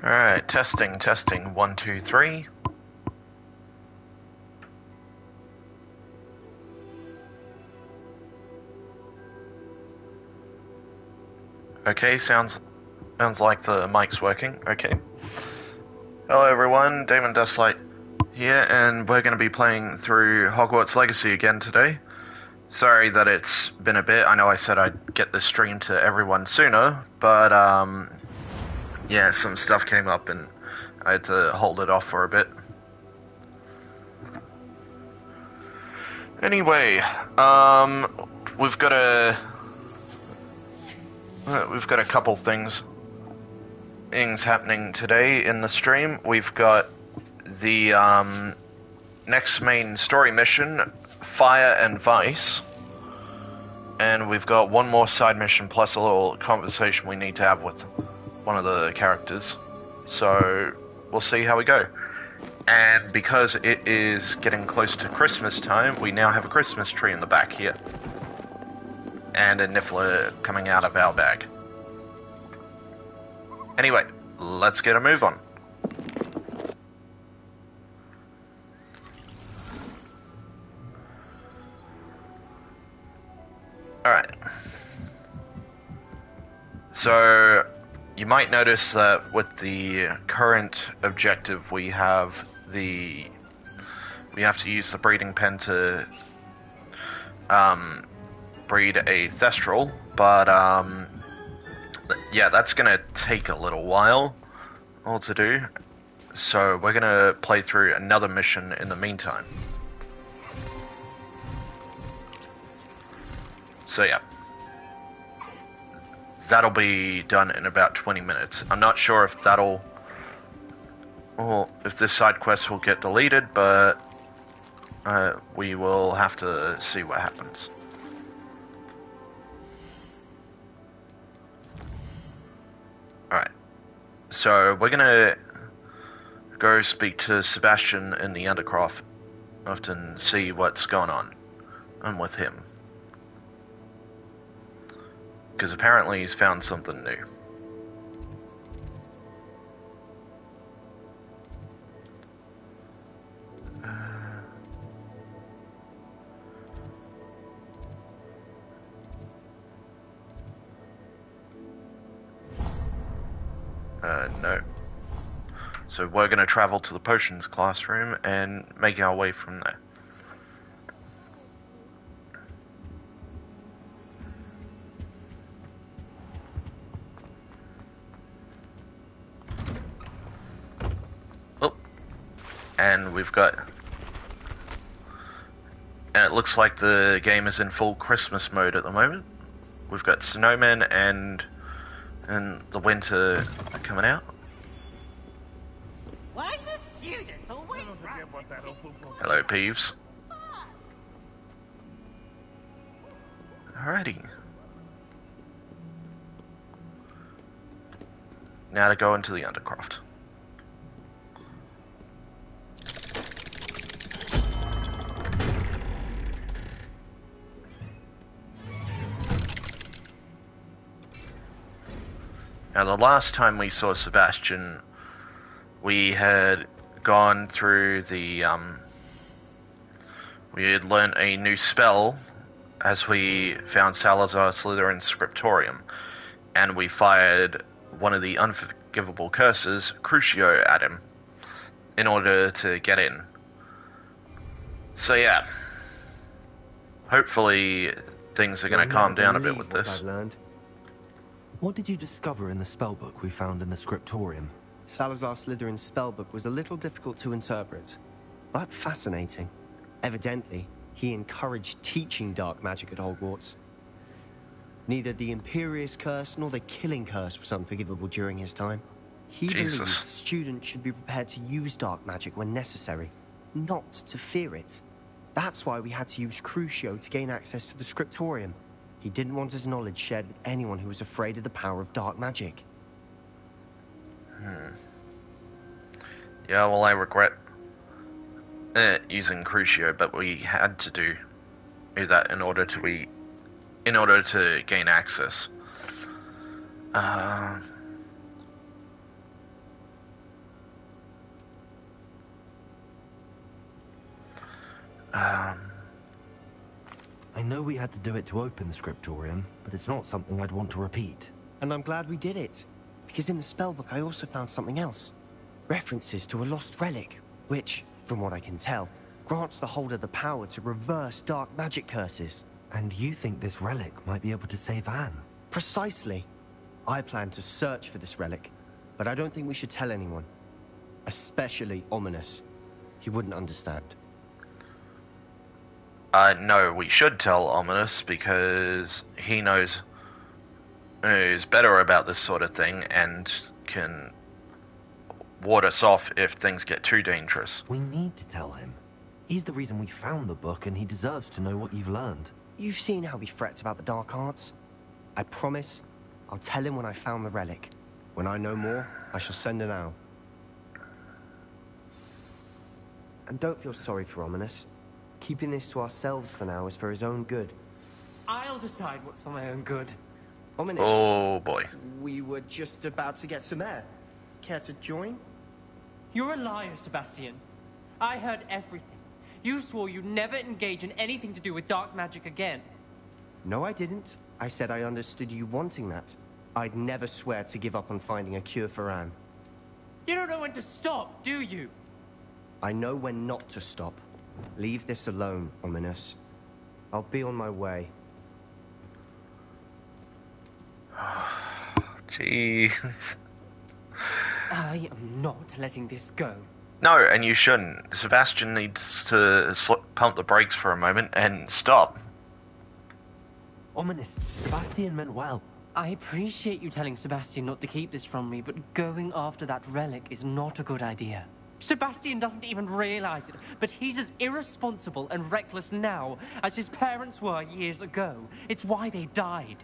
Alright, testing, 1, 2, 3. Okay, sounds like the mic's working. Okay. Hello everyone, Damon Dustlight here, and we're going to be playing through Hogwarts Legacy again today. Sorry that it's been a bit. I know I said I'd get this stream to everyone sooner, but yeah, some stuff came up and I had to hold it off for a bit. Anyway, we've got a couple things happening today in the stream. We've got the next main story mission, Fire and Vice, and we've got one more side mission plus a little conversation we need to have with one of the characters. So we'll see how we go. And because it is getting close to Christmas time, we now have a Christmas tree in the back here. And a niffler coming out of our bag. Anyway, let's get a move on. Alright. So, you might notice that with the current objective we have to use the breeding pen to breed a Thestral, but yeah, that's gonna take a little while all to do, so we're gonna play through another mission in the meantime. So yeah, that'll be done in about 20 minutes. I'm not sure if if this side quest will get deleted, but we will have to see what happens. Alright, so we're gonna go speak to Sebastien in the Undercroft and see what's going on with him. Because apparently he's found something new. No. So we're going to travel to the potions classroom and make our way from there. Oh. And we've got... And it looks like the game is in full Christmas mode at the moment. We've got snowmen and the winter coming out. Why do students always run? Hello, Peeves. Alrighty. Now to go into the Undercroft. Now, the last time we saw Sebastien, we had gone through the, we had learned a new spell as we found Salazar Slytherin's Scriptorium, and we fired one of the unforgivable curses, Crucio, at him in order to get in. So yeah, hopefully things are going to calm down a bit with this. What did you discover in the spellbook we found in the Scriptorium? Salazar Slytherin's spellbook was a little difficult to interpret, but fascinating. Evidently, he encouraged teaching dark magic at Hogwarts. Neither the Imperious Curse nor the Killing Curse was unforgivable during his time. He believed students should be prepared to use dark magic when necessary, not to fear it. That's why we had to use Crucio to gain access to the Scriptorium. He didn't want his knowledge shared with anyone who was afraid of the power of dark magic. Yeah, well, I regret using Crucio, but we had to do that in order to gain access. I know we had to do it to open the scriptorium, but it's not something I'd want to repeat. And I'm glad we did it. Because in the spellbook I also found something else. References to a lost relic, which, from what I can tell, grants the holder the power to reverse dark magic curses. And you think this relic might be able to save Anne? Precisely. I plan to search for this relic, but I don't think we should tell anyone. Especially Ominis. He wouldn't understand. No, we should tell Ominis because he knows is better about this sort of thing and can ward us off if things get too dangerous. We need to tell him. He's the reason we found the book, and he deserves to know what you've learned. You've seen how he frets about the dark arts. I promise, I'll tell him when I found the relic. When I know more, I shall send an owl. And don't feel sorry for Ominis. Keeping this to ourselves for now is for his own good. I'll decide what's for my own good. Ominis. Oh boy. We were just about to get some air. Care to join? You're a liar, Sebastien. I heard everything. You swore you'd never engage in anything to do with dark magic again. No, I didn't. I said I understood you wanting that. I'd never swear to give up on finding a cure for Anne. You don't know when to stop, do you? I know when not to stop. Leave this alone, Ominis. I'll be on my way. Jeez. I am not letting this go. No, and you shouldn't. Sebastien needs to pump the brakes for a moment and stop. Ominis, Sebastien meant well. I appreciate you telling Sebastien not to keep this from me, but going after that relic is not a good idea. Sebastien doesn't even realize it, but he's as irresponsible and reckless now as his parents were years ago. It's why they died.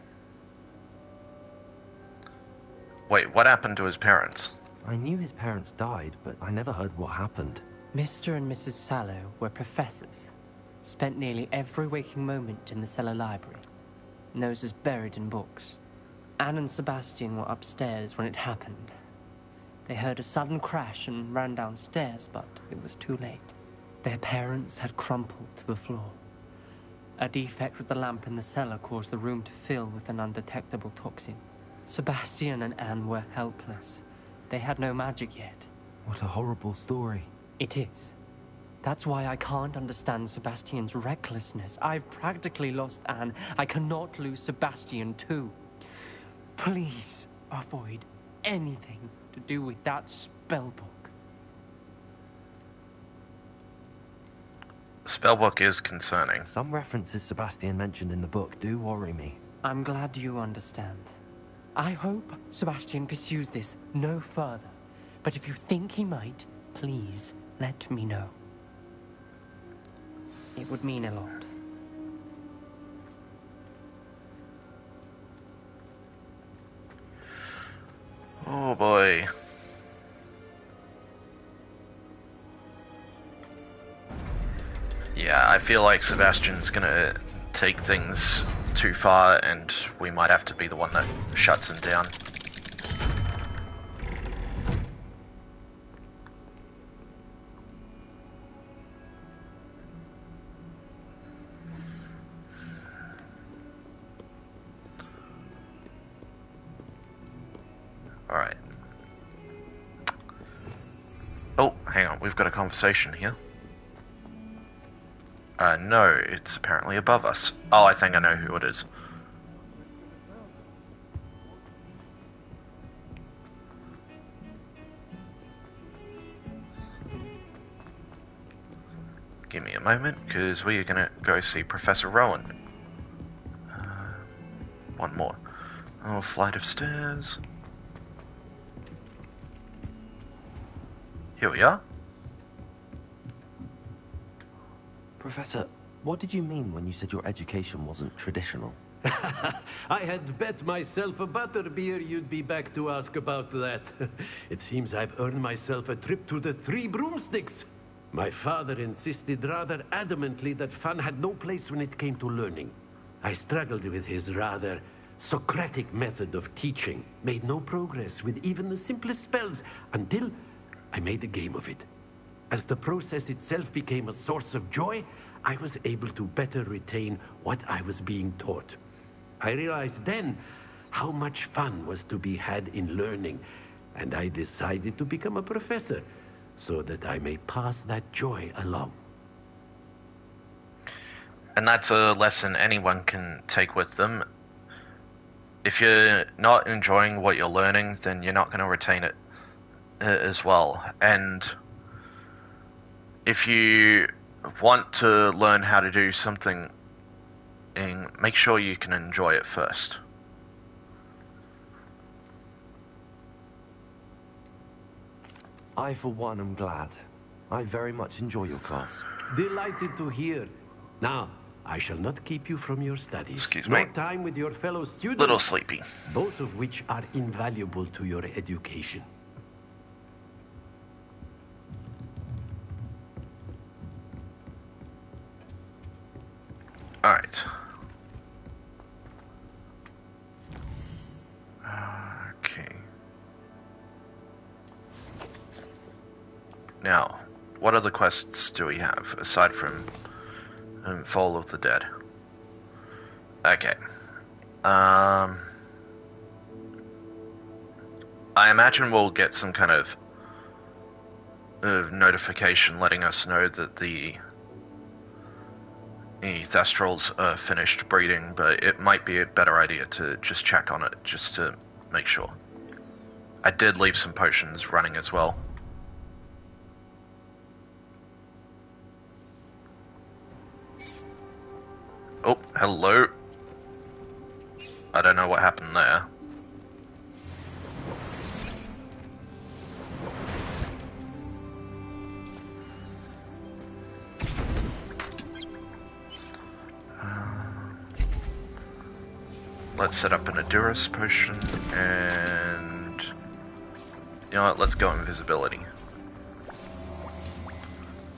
Wait, what happened to his parents? I knew his parents died, but I never heard what happened. Mr. and Mrs. Sallow were professors. Spent nearly every waking moment in the cellar library. Noses buried in books. Anne and Sebastien were upstairs when it happened. They heard a sudden crash and ran downstairs, but it was too late. Their parents had crumpled to the floor. A defect with the lamp in the cellar caused the room to fill with an undetectable toxin. Sebastien and Anne were helpless. They had no magic yet. What a horrible story. It is. That's why I can't understand Sebastien's recklessness. I've practically lost Anne. I cannot lose Sebastien too. Please avoid anything to do with that spellbook. Spellbook is concerning. Some references Sebastien mentioned in the book do worry me. I'm glad you understand. I hope Sebastien pursues this no further. But if you think he might, please let me know. It would mean a lot. Oh boy. Yeah, I feel like Sebastian's gonna take things too far, and we might have to be the one that shuts him down. Alright. Oh, hang on, we've got a conversation here. No, it's apparently above us. Oh, I think I know who it is. Give me a moment, because we are going to go see Professor Rowen. One more. Oh, flight of stairs. Here we are. Professor, what did you mean when you said your education wasn't traditional? I had bet myself a butterbeer you'd be back to ask about that. It seems I've earned myself a trip to the Three Broomsticks. My father insisted rather adamantly that fun had no place when it came to learning. I struggled with his rather Socratic method of teaching, made no progress with even the simplest spells until I made a game of it. As the process itself became a source of joy, I was able to better retain what I was being taught. I realized then how much fun was to be had in learning, and I decided to become a professor so that I may pass that joy along. And that's a lesson anyone can take with them. If you're not enjoying what you're learning, then you're not going to retain it as well. And if you want to learn how to do something, make sure you can enjoy it first. I, for one, am glad. I very much enjoy your class. Delighted to hear. Now, I shall not keep you from your studies. Excuse me. Nor time with your fellow students. Little sleepy. Both of which are invaluable to your education. Alright. Okay. Now, what other quests do we have, aside from Fall of the Dead? Okay. I imagine we'll get some kind of notification letting us know that the Thestrals are finished breeding, but it might be a better idea to just check on it, just to make sure. I did leave some potions running as well. Oh, hello. I don't know what happened there. Let's set up an Adurus potion, and you know what, let's go invisibility.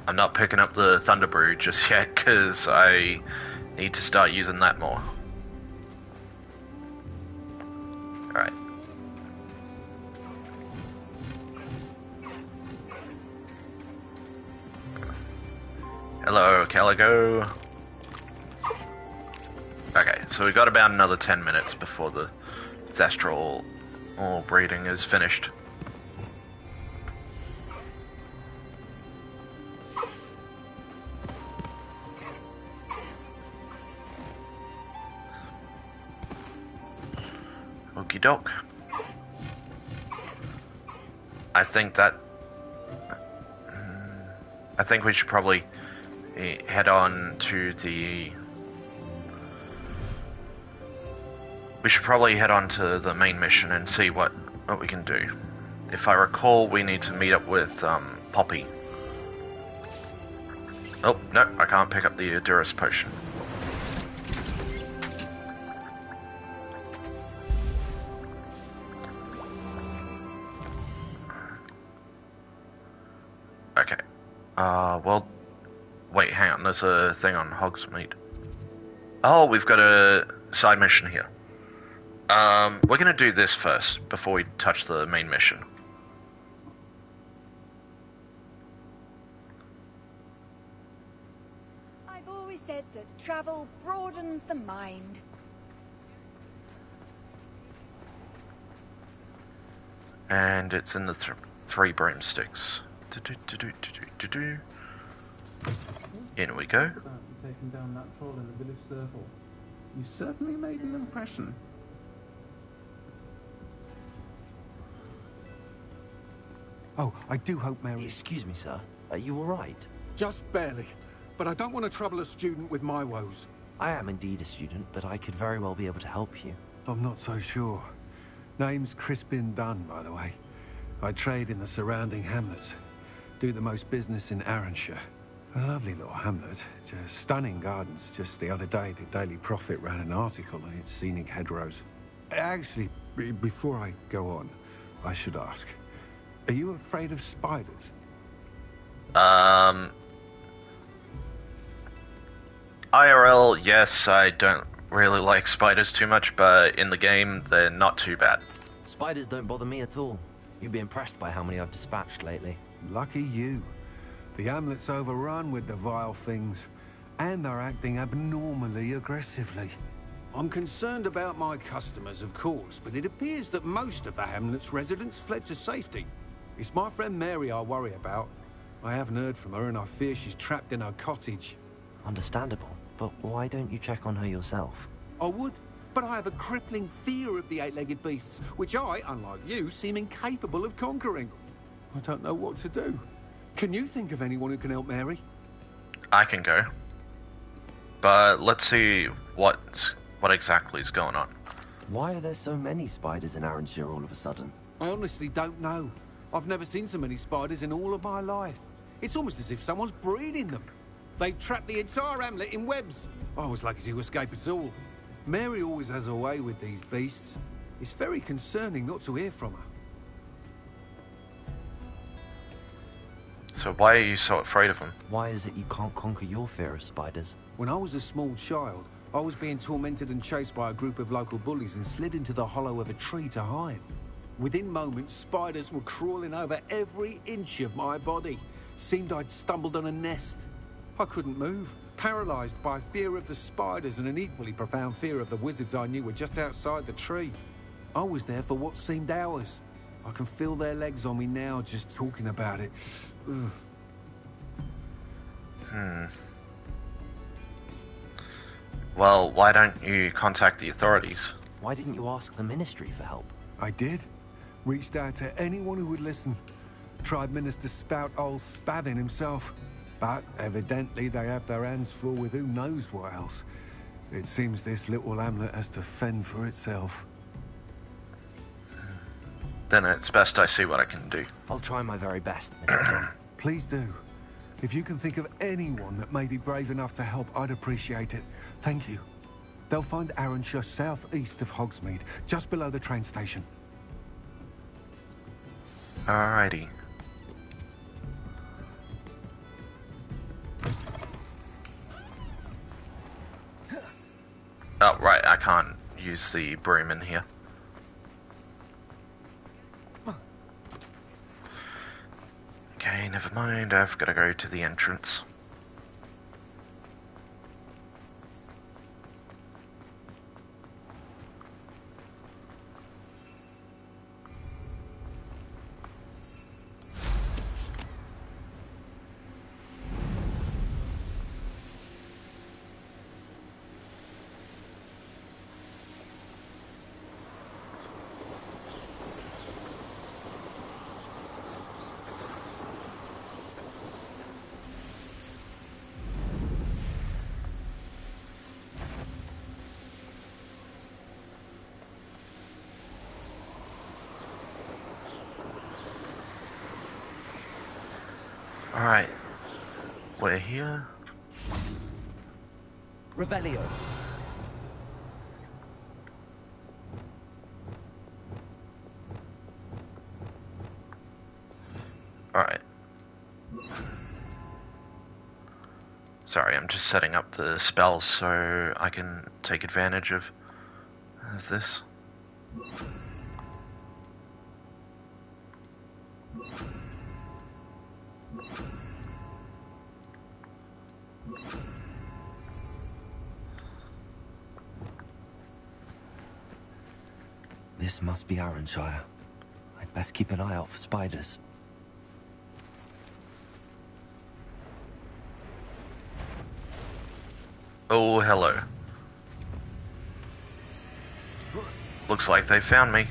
I'm not picking up the Thunder Brew just yet, because I need to start using that more. Alright. Hello, Caligo. Okay, so we've got about another 10 minutes before the Thestral breeding is finished. Okie doke. I think we should probably head on to the... We should probably head on to the main mission and see what we can do. If I recall, we need to meet up with Poppy. Oh, no, I can't pick up the Adurus potion. Okay. Well, wait, hang on, there's a thing on Hogsmeade. Oh, we've got a side mission here. We're gonna do this first, before we touch the main mission. I've always said that travel broadens the mind. And it's in the three broomsticks. In we go. Taking down that troll in the village circle. You certainly made an impression. Oh, I do hope Mary... Excuse me, sir. Are you all right? Just barely. But I don't want to trouble a student with my woes. I am indeed a student, but I could very well be able to help you. I'm not so sure. Name's Crispin Dunn, by the way. I trade in the surrounding hamlets. Do the most business in Arranshire. A lovely little hamlet. Just stunning gardens. Just the other day, the Daily Prophet ran an article on its scenic hedgerows. Actually, before I go on, I should ask. Are you afraid of spiders? IRL, yes, I don't really like spiders too much, but in the game, they're not too bad. Spiders don't bother me at all. You'd be impressed by how many I've dispatched lately. Lucky you. The hamlet's overrun with the vile things. and they're acting abnormally aggressively. I'm concerned about my customers, of course, but it appears that most of the hamlet's residents fled to safety. It's my friend Mary I worry about. I haven't heard from her, and I fear she's trapped in her cottage. Understandable, but why don't you check on her yourself? I would, but I have a crippling fear of the eight-legged beasts, which I, unlike you, seem incapable of conquering. I don't know what to do. Can you think of anyone who can help Mary? I can go. But let's see what exactly is going on. Why are there so many spiders in Arranshire all of a sudden? I honestly don't know. I've never seen so many spiders in all of my life. It's almost as if someone's breeding them. They've trapped the entire hamlet in webs. I was lucky to escape at all. Mary always has a way with these beasts. It's very concerning not to hear from her. So why are you so afraid of them? Why is it you can't conquer your fear of spiders? When I was a small child, I was being tormented and chased by a group of local bullies and slid into the hollow of a tree to hide. Within moments, spiders were crawling over every inch of my body. Seemed I'd stumbled on a nest. I couldn't move, paralysed by fear of the spiders and an equally profound fear of the wizards I knew were just outside the tree. I was there for what seemed hours. I can feel their legs on me now just talking about it. Ugh. Well, why don't you contact the authorities? Why didn't you ask the ministry for help? I did. Reached out to anyone who would listen. Tried Minister Spout old Spavin himself. But evidently they have their hands full with who knows what else. It seems this little hamlet has to fend for itself. Then it's best I see what I can do. I'll try my very best, Mr. John. Please do. If you can think of anyone that may be brave enough to help, I'd appreciate it. Thank you. They'll find Arranshire southeast of Hogsmeade, just below the train station. Alrighty. Oh, right, I can't use the broom in here. Okay, never mind, I've got to go to the entrance. Alright, we're here. Revelio. Alright. Sorry, I'm just setting up the spells so I can take advantage of this. This must be Arranshire. I'd best keep an eye out for spiders. Oh, hello. Looks like they found me.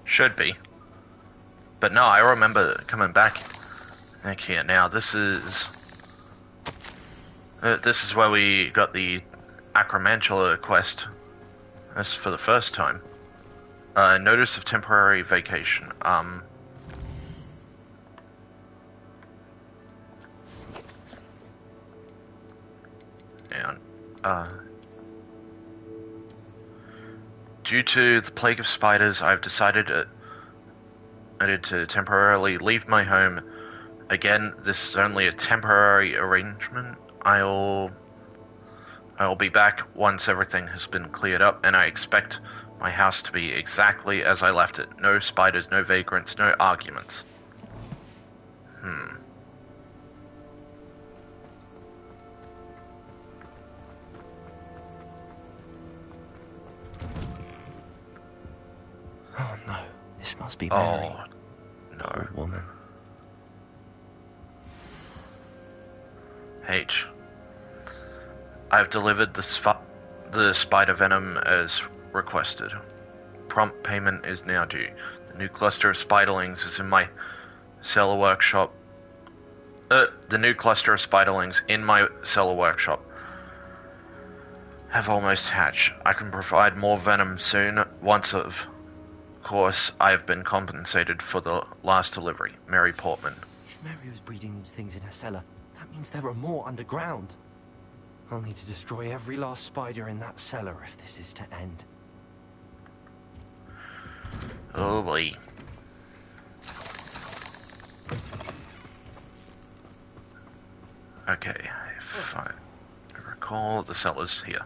Should be. But no, I remember coming back here. Now, this is where we got the Acromantula quest. That's for the first time. Notice of temporary vacation. Due to the plague of spiders, I've decided to temporarily leave my home. Again, this is only a temporary arrangement. I'll be back once everything has been cleared up, and I expect my house to be exactly as I left it. No spiders, no vagrants, no arguments. Oh no, this must be Mary. Oh, no. Poor woman. H. I've delivered the spider venom as requested. Prompt payment is now due. The new cluster of spiderlings is in my cellar workshop. The new cluster of spiderlings in my cellar workshop have almost hatched. I can provide more venom soon. Once, of course, I have been compensated for the last delivery. Mary Portman. If Mary was breeding these things in her cellar, that means there are more underground. I'll need to destroy every last spider in that cellar if this is to end. Oh boy. Okay, if I recall, the cellar's here.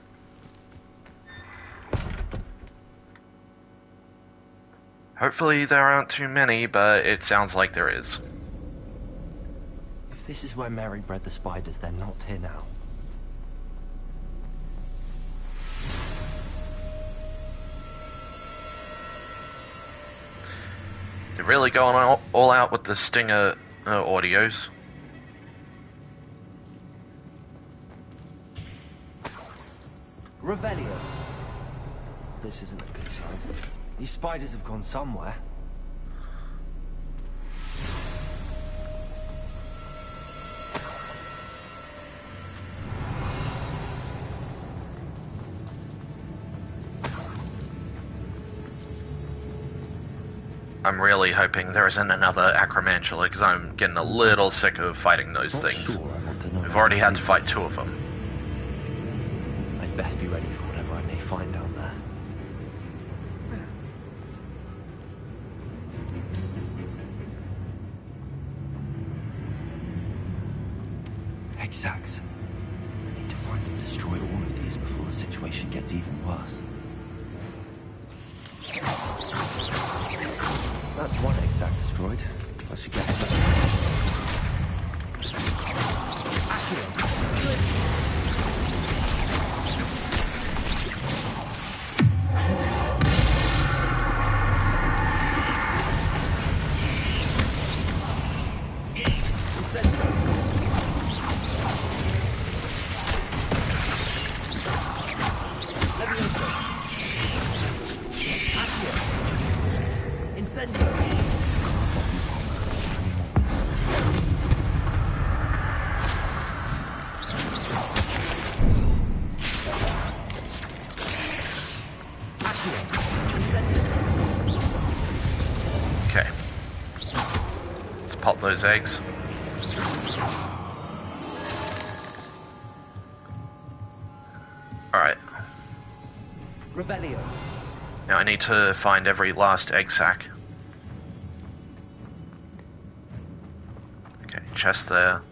Hopefully there aren't too many, but it sounds like there is. If this is where Mary bred the spiders, they're not here now. They're really going all out with the Stinger audios. Revelio. This isn't a good sign. These spiders have gone somewhere. I'm really hoping there isn't another Acromantula, because I'm getting a little sick of fighting those Not things. sure I want to know We've where already this had to fight leads. 2 of them. I'd best be ready for whatever I may find down there. Exacts. I need to find and destroy all of these before the situation gets even worse. That's one exact destroyed. I should get Okay. Let's pop those eggs. Alright. Revelio. Now I need to find every last egg sac. Okay, chest there.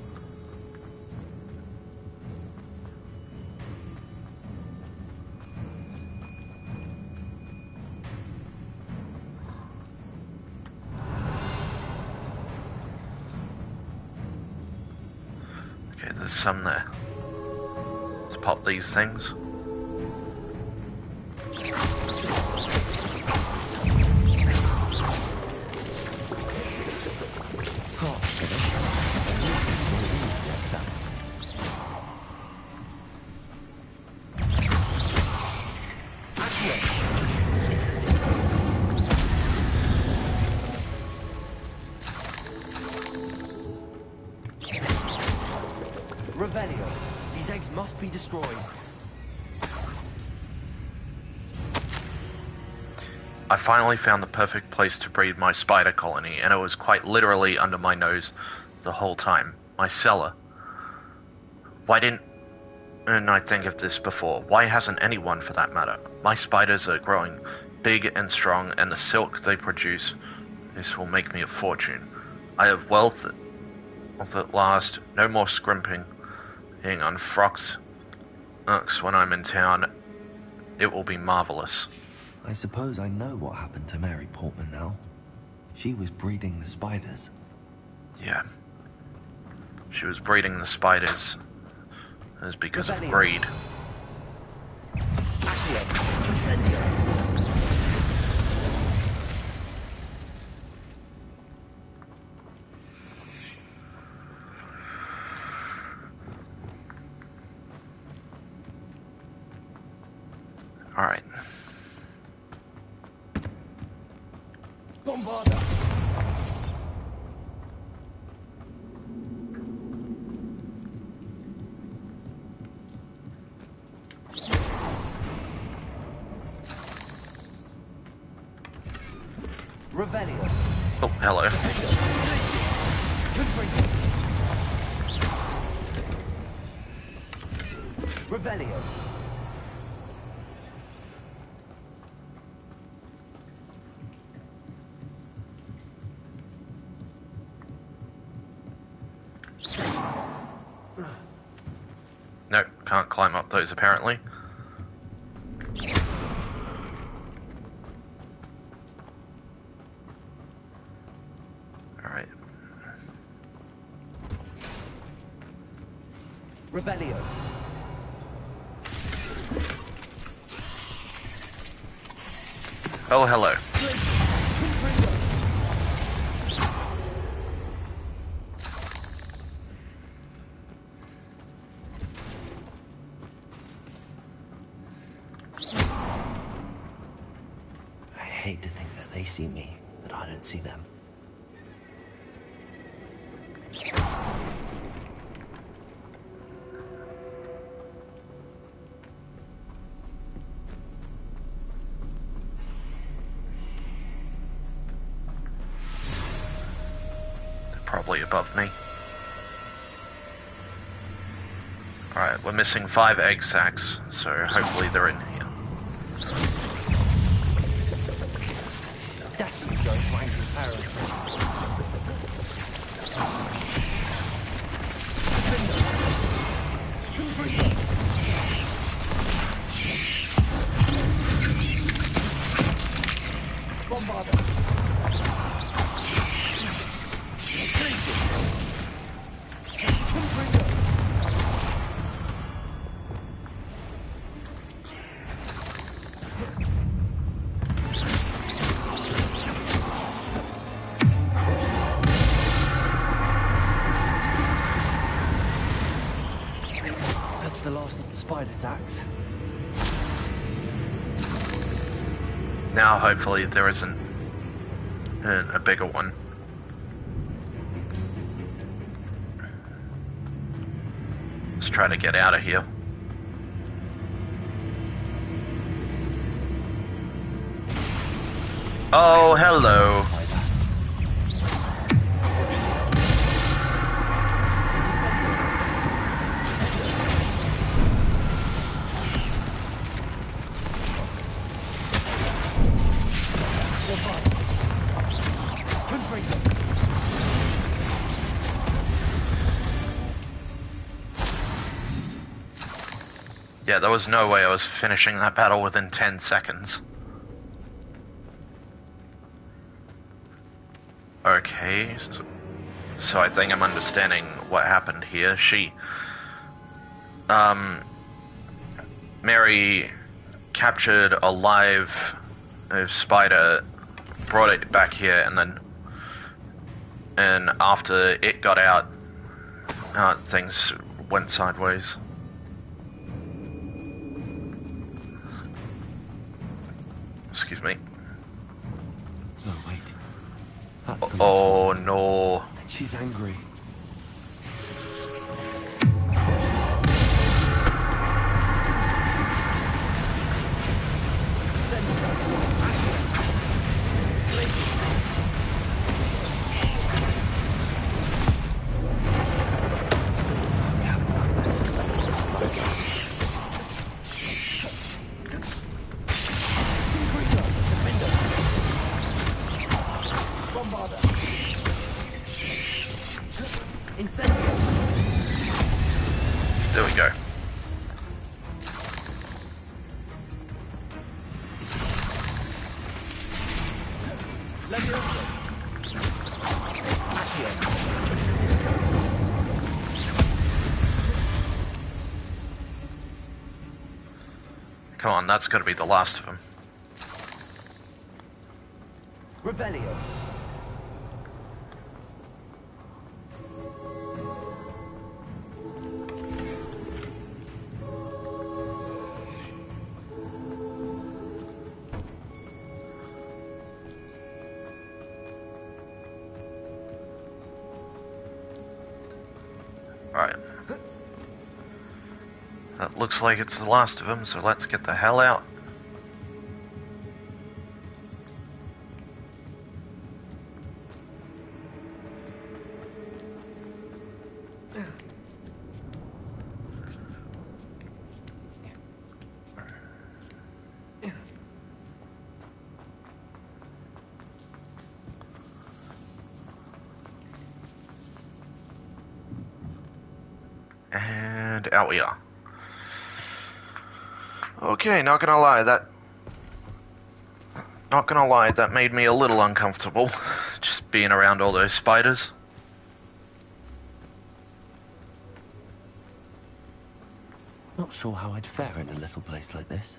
Okay, there's some there. Let's pop these things. must be destroyed. I finally found the perfect place to breed my spider colony, and it was quite literally under my nose the whole time. My cellar. Why didn't I think of this before? Why hasn't anyone, for that matter? My spiders are growing big and strong, and the silk they produce, this will make me a fortune. I have wealth at last. No more scrimping on frocks when I'm in town. It will be marvelous. I suppose I know what happened to Mary Portman now. She was breeding the spiders. Yeah. She was breeding the spiders. It was because of greed. Alright. Bombarda! Revelio. Oh, hello. Revelio. Nope, can't climb up those apparently. Alright. Revelio. Oh, hello. I hate to think that they see me, but I don't see them. They're probably above me. Alright, we're missing 5 egg sacs, so hopefully they're in here. Definitely going to angry parents. Bombarda. That's the last of the spider sacks. Now hopefully there isn't a bigger one. Let's try to get out of here. Oh, hello. Yeah, there was no way I was finishing that battle within 10 seconds. Okay, so I think I'm understanding what happened here. Mary captured a live spider, brought it back here, and after it got out, things went sideways. Excuse me. No, wait. That's the Oh no. She's angry. Bombarder. Incendio. There we go. Levioso. Accio. Come on, that's got to be the last of them. Revelio. Alright. That looks like it's the last of them, so let's get the hell out. And out we are. Okay, not gonna lie, that made me a little uncomfortable, just being around all those spiders. Not sure how I'd fare in a little place like this.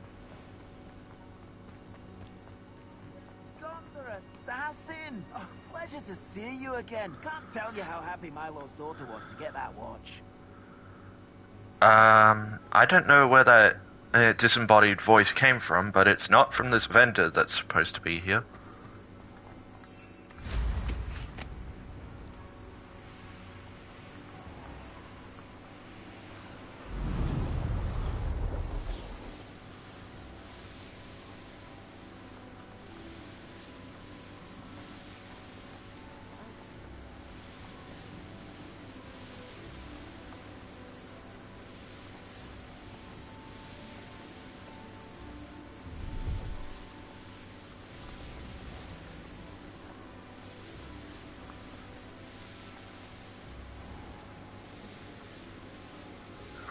Doctor Assassin! Oh, pleasure to see you again. Can't tell you how happy Milo's daughter was to get that watch. I don't know where that disembodied voice came from, but it's not from this vendor that's supposed to be here.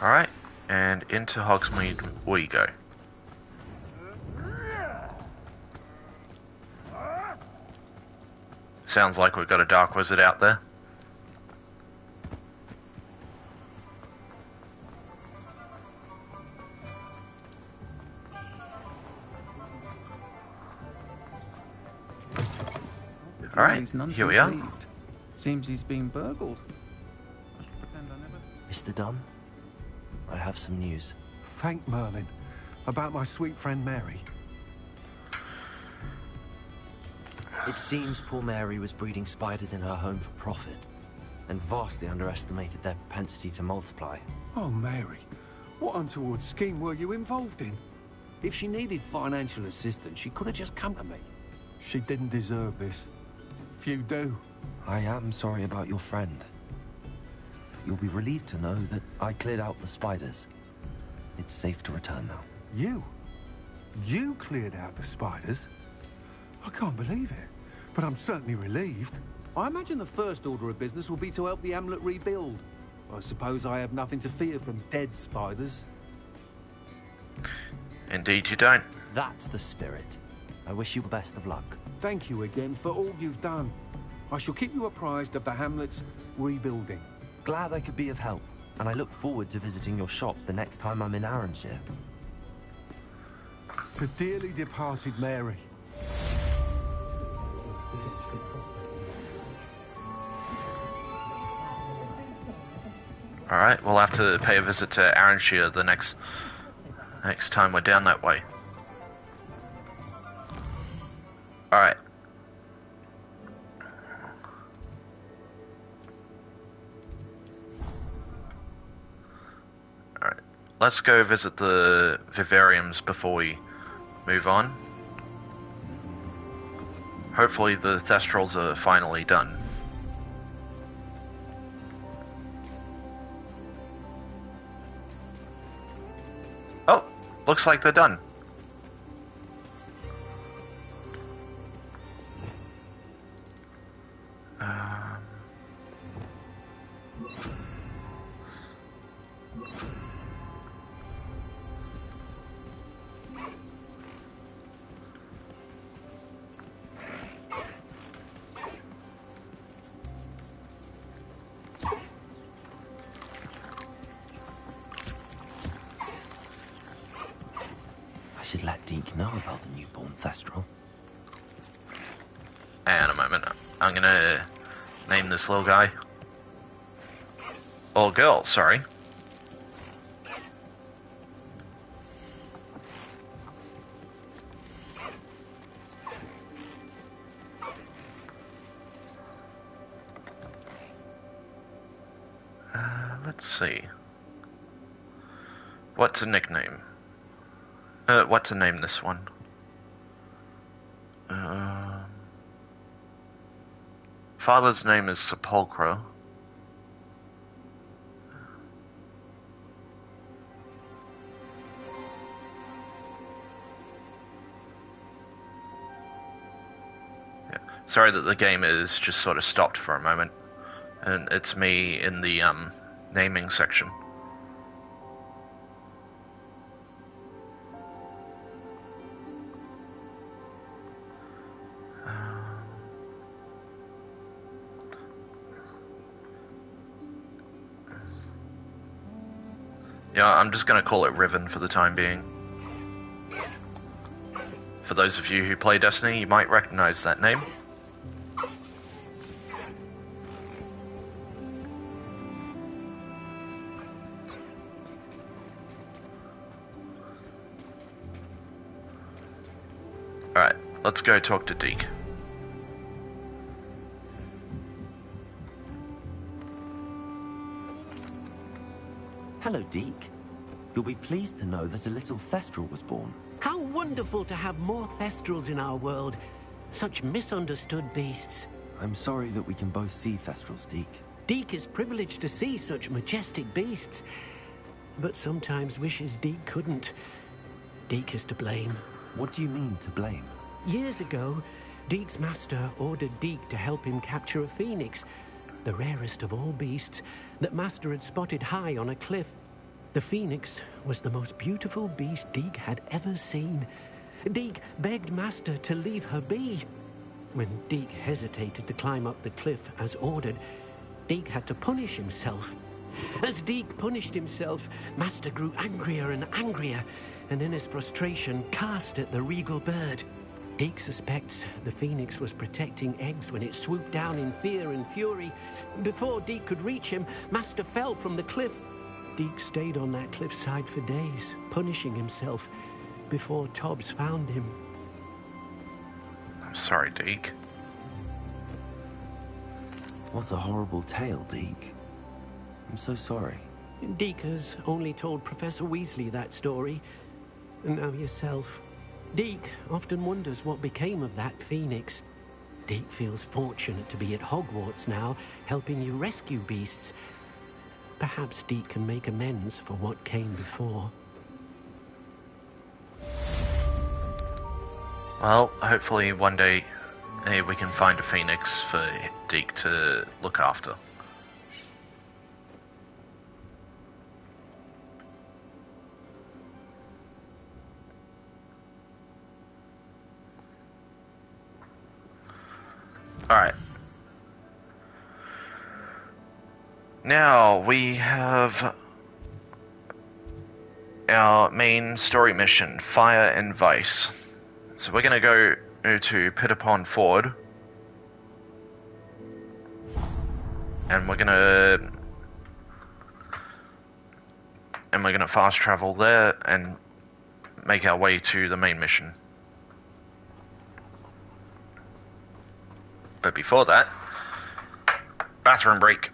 Alright, and into Hogsmeade we go. Sounds like we've got a Dark Wizard out there. Alright, here we are. Seems he's been burgled. Mr. Dunn, I have some news. Thank Merlin. About my sweet friend Mary. It seems poor Mary was breeding spiders in her home for profit, and vastly underestimated their propensity to multiply. Oh, Mary. What untoward scheme were you involved in? If she needed financial assistance, she could have just come to me. She didn't deserve this. Few do. I am sorry about your friend. You'll be relieved to know that I cleared out the spiders. It's safe to return now. You? You cleared out the spiders? I can't believe it, but I'm certainly relieved. I imagine the first order of business will be to help the amulet rebuild. I suppose I have nothing to fear from dead spiders. Indeed you don't. That's the spirit. I wish you the best of luck. Thank you again for all you've done. I shall keep you apprised of the hamlet's rebuilding. Glad I could be of help, and I look forward to visiting your shop the next time I'm in Arranshire. To dearly departed Mary. Alright, we'll have to pay a visit to Arranshire the next time we're down that way. Alright. Alright. Let's go visit the vivariums before we move on. Hopefully the Thestrals are finally done. Oh, looks like they're done. Um, I should let Deke know about the newborn Thestral. and a moment. I'm gonna name this little guy. Or girl, sorry. Let's see. What to nickname? What to name this one? Father's name is Sepulchra. Yeah. Sorry that the game is just sort of stopped for a moment. And it's me in the naming section. Yeah, I'm just going to call it Riven for the time being. For those of you who play Destiny, you might recognize that name. Alright, let's go talk to Deke. Hello, Deke. You'll be pleased to know that a little Thestral was born. How wonderful to have more Thestrals in our world. Such misunderstood beasts. I'm sorry that we can both see Thestrals, Deke. Deke is privileged to see such majestic beasts, but sometimes wishes Deke couldn't. Deke is to blame. What do you mean, to blame? Years ago, Deke's master ordered Deke to help him capture a phoenix, the rarest of all beasts, that master had spotted high on a cliff. The phoenix was the most beautiful beast Deke had ever seen. Deke begged master to leave her be. When Deke hesitated to climb up the cliff as ordered, Deke had to punish himself. As Deke punished himself, master grew angrier and angrier, and in his frustration cast at the regal bird. Deke suspects the phoenix was protecting eggs when it swooped down in fear and fury. Before Deke could reach him, master fell from the cliff. Deke stayed on that cliffside for days, punishing himself, before Tobbs found him. I'm sorry, Deke. What a horrible tale, Deke. I'm so sorry. Deke has only told Professor Weasley that story, and now yourself. Deke often wonders what became of that phoenix. Deke feels fortunate to be at Hogwarts now, helping you rescue beasts. Perhaps Deke can make amends for what came before. Well, hopefully one day we can find a phoenix for Deke to look after. Alright. Now we have our main story mission, Fire and Vice. So we're going to go to Pitapon Ford. And we're going to fast travel there and make our way to the main mission. But before that, bathroom break.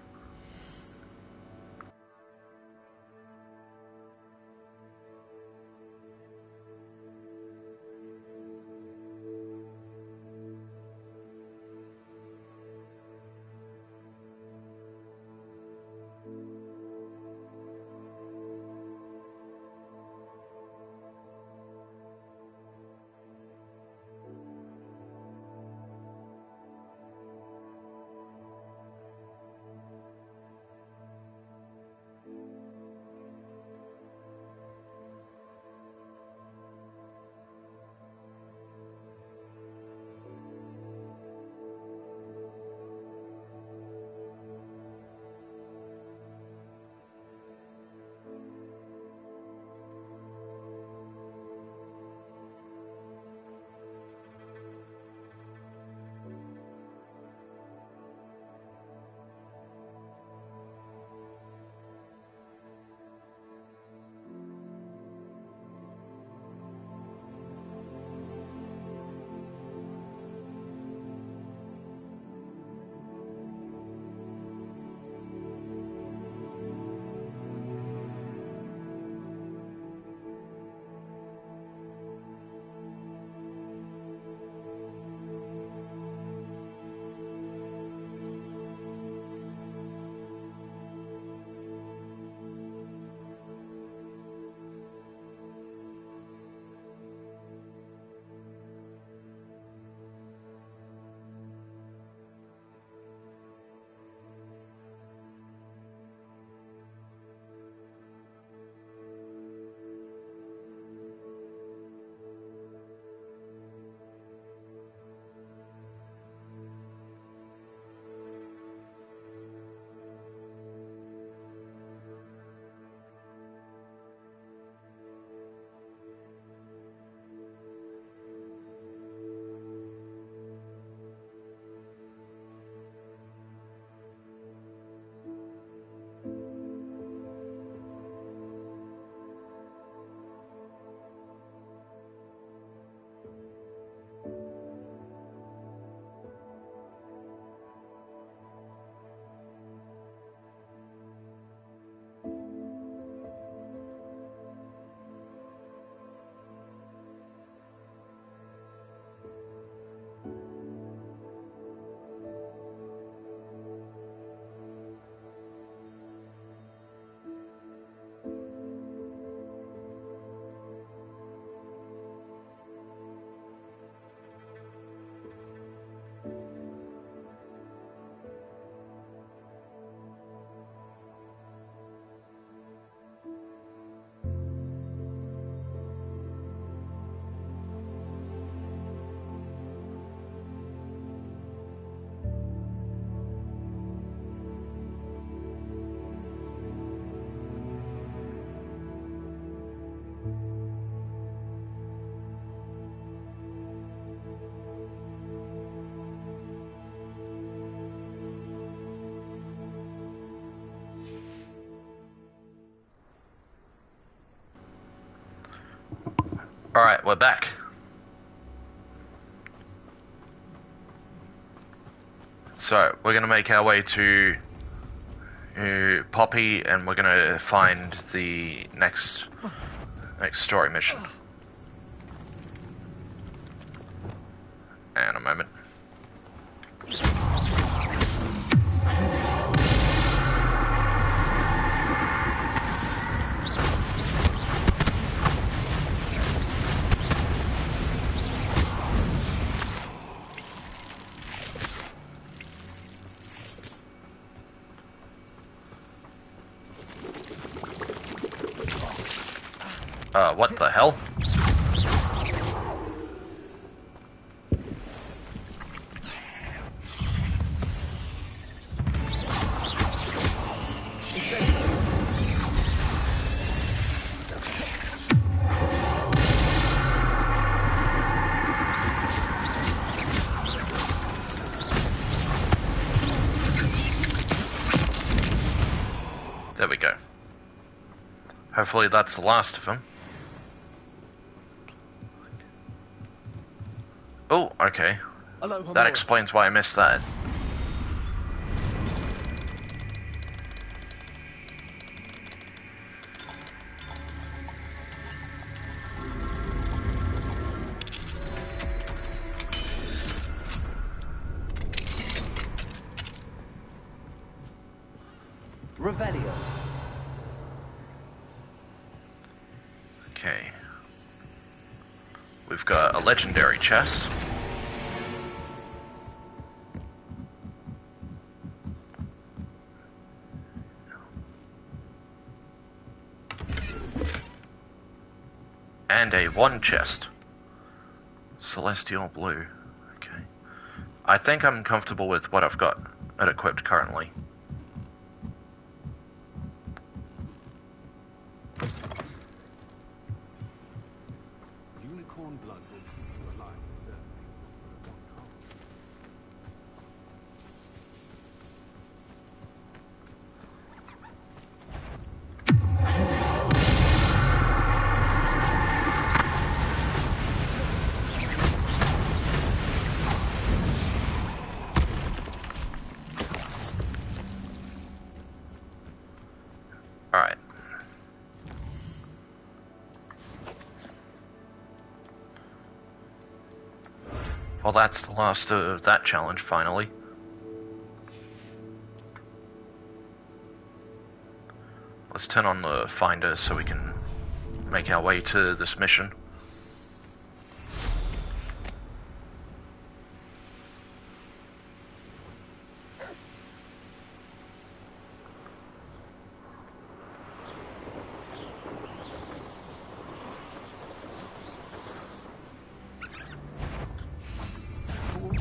Alright, we're back. So, we're gonna make our way to Poppy, and we're gonna find the next story mission. And a moment. What the hell? There we go. Hopefully that's the last of them. Oh, okay. Hello, that explains why I missed that. Revelio. Okay. We've got a legendary chest. And a 1 chest. Celestial blue. Okay. I think I'm comfortable with what I've got equipped currently. Unicorn blood will keep you alive, Alright. Well, that's the last of that challenge, finally. Let's turn on the finder so we can make our way to this mission.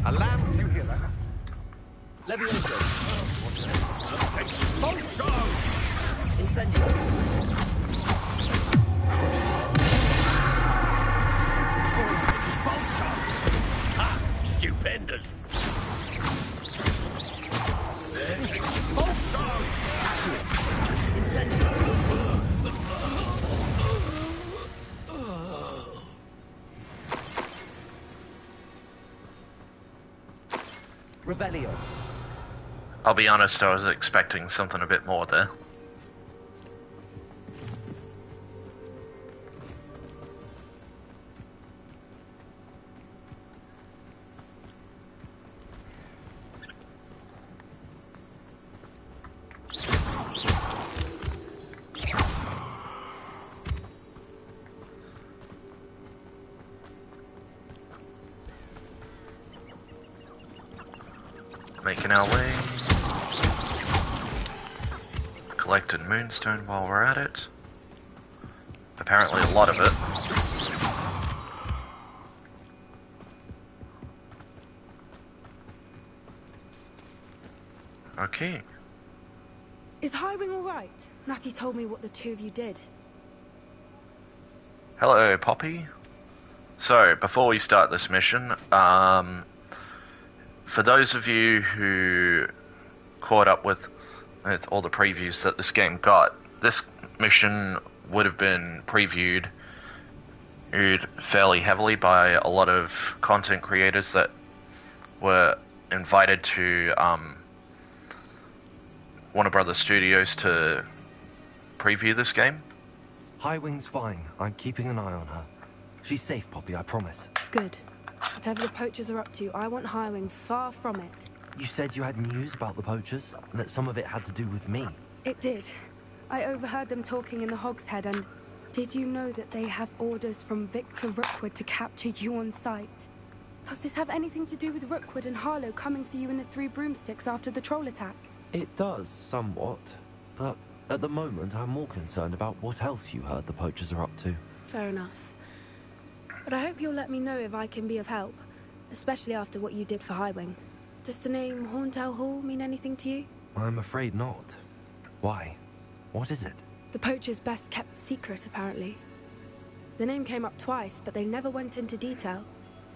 A lamb, did you hear that? Levioso. Expulsion! Incendio. Expulsion! Ah, stupendous! Expulsion! Incendio. Revelio. I'll be honest, I was expecting something a bit more there. Making our way. Collected moonstone while we're at it. Apparently a lot of it. Okay. Is Highwing alright? Natty told me what the two of you did. Hello, Poppy. So, before we start this mission, for those of you who caught up with all the previews that this game got, this mission would have been previewed fairly heavily by a lot of content creators that were invited to Warner Brothers Studios to preview this game. Highwing's fine. I'm keeping an eye on her. She's safe, Poppy, I promise. Good. Whatever the poachers are up to, I want Highwing far from it. You said you had news about the poachers, and that some of it had to do with me. It did. I overheard them talking in the Hogshead, and did you know that they have orders from Victor Rookwood to capture you on sight? Does this have anything to do with Rookwood and Harlow coming for you in the Three Broomsticks after the troll attack? It does, somewhat. But at the moment, I'm more concerned about what else you heard the poachers are up to. Fair enough. But I hope you'll let me know if I can be of help, especially after what you did for Highwing. Does the name Horntail Hall mean anything to you? I'm afraid not. Why? What is it? The poachers' best-kept secret, apparently. The name came up twice, but they never went into detail.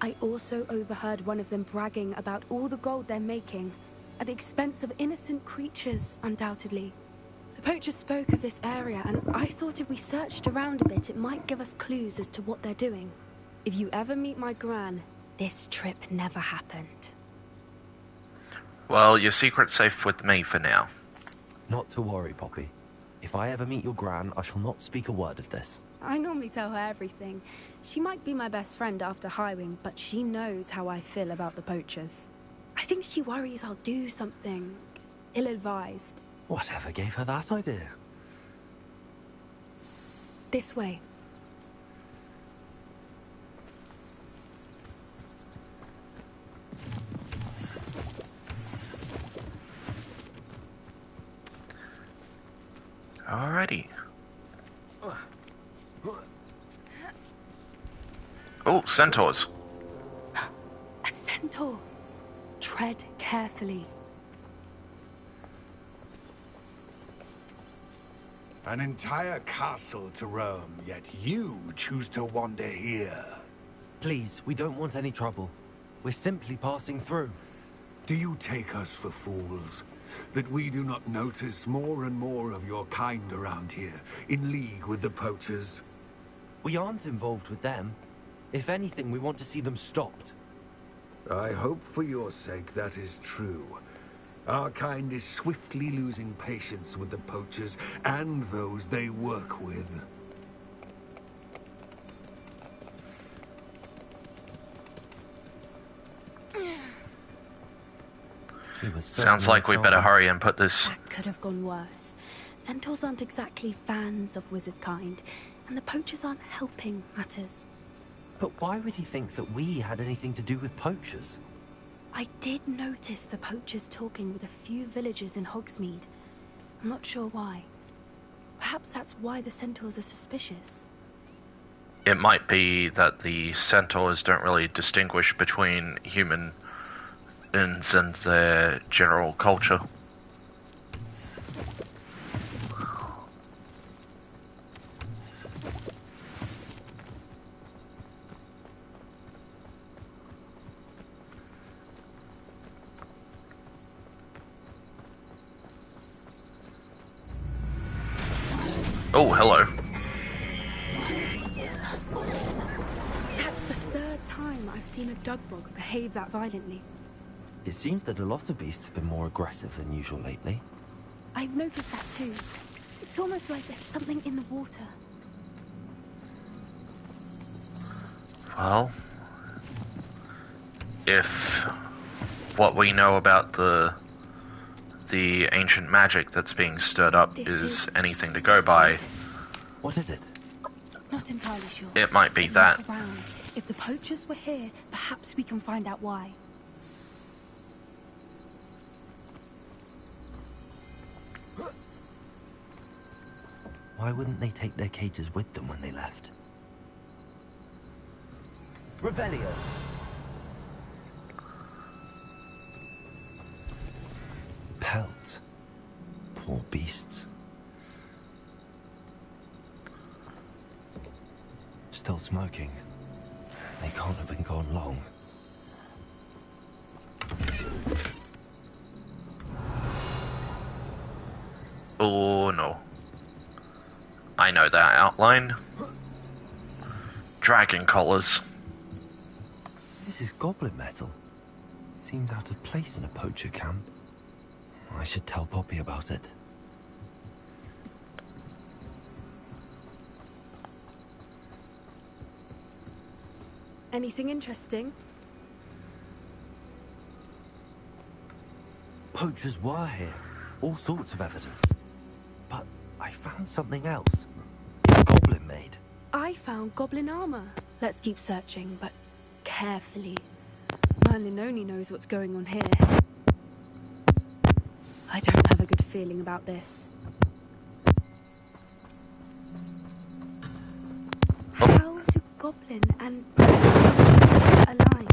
I also overheard one of them bragging about all the gold they're making, at the expense of innocent creatures, undoubtedly. The poachers spoke of this area, and I thought if we searched around a bit, it might give us clues as to what they're doing. If you ever meet my gran, this trip never happened. Well, your secret's safe with me for now. Not to worry, Poppy. If I ever meet your gran, I shall not speak a word of this. I normally tell her everything. She might be my best friend after Highwing, but she knows how I feel about the poachers. I think she worries I'll do something ill-advised. Whatever gave her that idea? This way. Alrighty. Oh, centaurs. A centaur. Tread carefully. An entire castle to roam, yet you choose to wander here. Please, we don't want any trouble. We're simply passing through. Do you take us for fools? That we do not notice more and more of your kind around here, in league with the poachers? We aren't involved with them. If anything, we want to see them stopped. I hope for your sake that is true. Our kind is swiftly losing patience with the poachers and those they work with. Sounds like we better hurry and put this... That could have gone worse. Centaurs aren't exactly fans of wizard kind, and the poachers aren't helping matters. But why would he think that we had anything to do with poachers? I did notice the poachers talking with a few villagers in Hogsmeade. I'm not sure why. Perhaps that's why the centaurs are suspicious. It might be that the centaurs don't really distinguish between humans and their general culture. Oh, hello. That's the third time I've seen a Dugbog behave that violently. It seems that a lot of beasts have been more aggressive than usual lately. I've noticed that too. It's almost like there's something in the water. Well, if what we know about the ancient magic that's being stirred up is anything to go by... What is it? Not entirely sure. It might be Look that. around. If the poachers were here, perhaps we can find out why. Why wouldn't they take their cages with them when they left? Revelio! Pelts. Poor beasts. Still smoking. They can't have been gone long. Oh no. I know that outline. dragon collars. This is goblin metal. Seems out of place in a poacher camp. I should tell Poppy about it. Anything interesting? Poachers were here. All sorts of evidence. But I found something else. It's goblin made. I found goblin armor. Let's keep searching, but carefully. Merlin only knows what's going on here. I don't have a good feeling about this. How do goblin and align?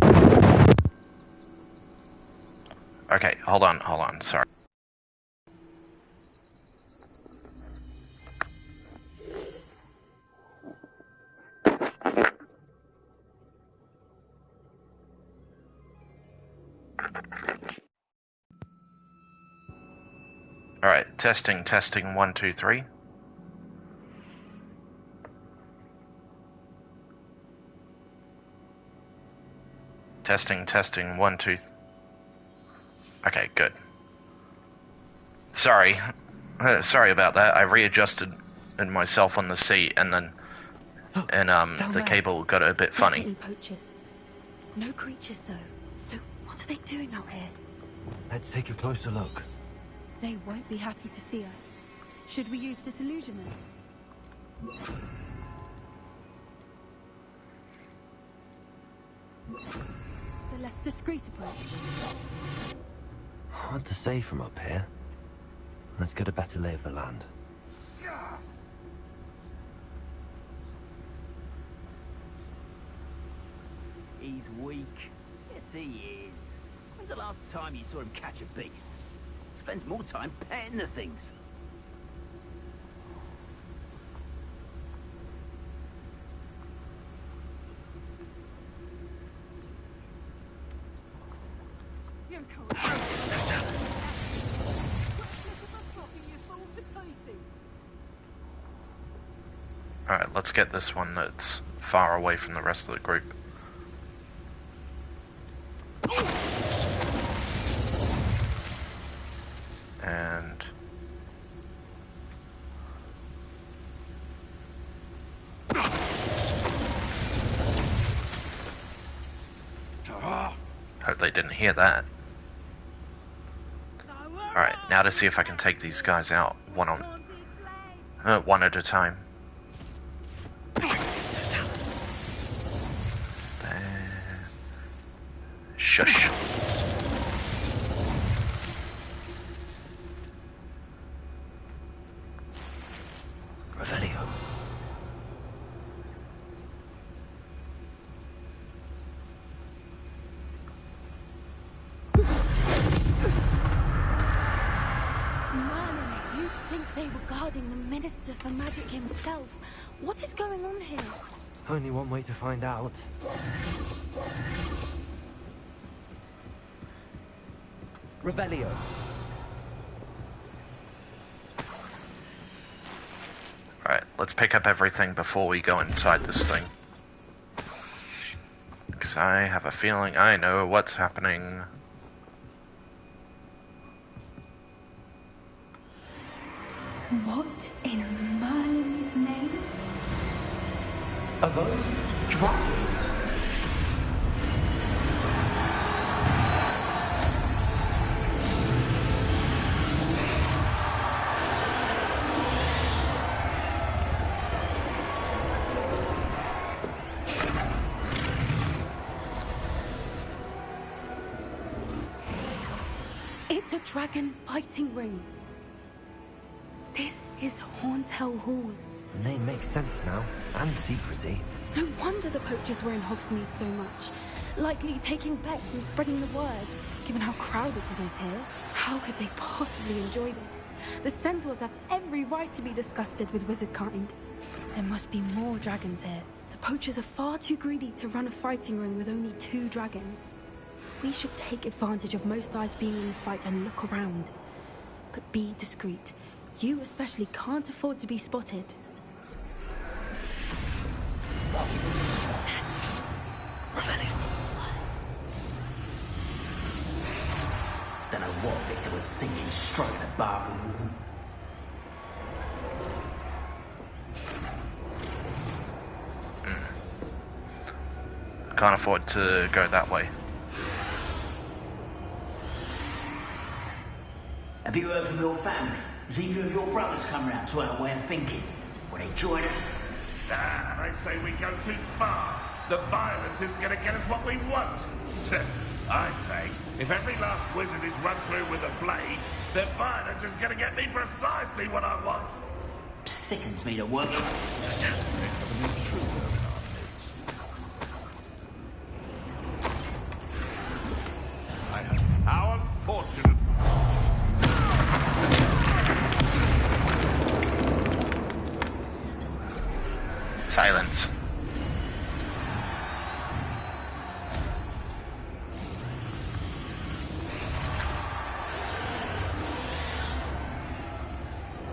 Okay, hold on, sorry. Alright, testing, 1, 2, 3. Testing, 1, 2. Okay, good. Sorry. Sorry about that. I readjusted myself on the seat and then the cable got a bit funny. Definitely poachers. No creatures though. So what are they doing out here? Let's take a closer look. They won't be happy to see us. Should we use disillusionment? It's a less discreet approach. Hard to say from up here. Let's get a better lay of the land. He's weak. Yes, he is. When's the last time you saw him catch a beast? Spends more time petting the things. Alright, let's get this one that's far away from the rest of the group. And... hope they didn't hear that. Alright, now to see if I can take these guys out one at a time. There. Shush. Revelio. Merlin, you'd think they were guarding the Minister for Magic himself. What is going on here? Only one way to find out. Revelio. Alright, let's pick up everything before we go inside this thing. Because I have a feeling I know what's happening. What in Merlin's name? Are those dragons? It's a dragon fighting ring. This is Hauntel Hall. The name makes sense now, and the secrecy. No wonder the poachers were in Hogsmeade so much. Likely taking bets and spreading the word, given how crowded it is here. How could they possibly enjoy this? The centaurs have every right to be disgusted with wizard kind. There must be more dragons here. The poachers are far too greedy to run a fighting ring with only 2 dragons. We should take advantage of most eyes being in the fight and look around. But be discreet. You especially can't afford to be spotted. Don't know what Victor was thinking, striking a bargain with them. Can't afford to go that way. Have you heard from your family? Has either of your brothers come round to our way of thinking? Will they join us? They say we go too far. The violence isn't going to get us what we want. I say, if every last wizard is run through with a blade, then violence is going to get me precisely what I want. Sickens me to work. How unfortunate. Silence.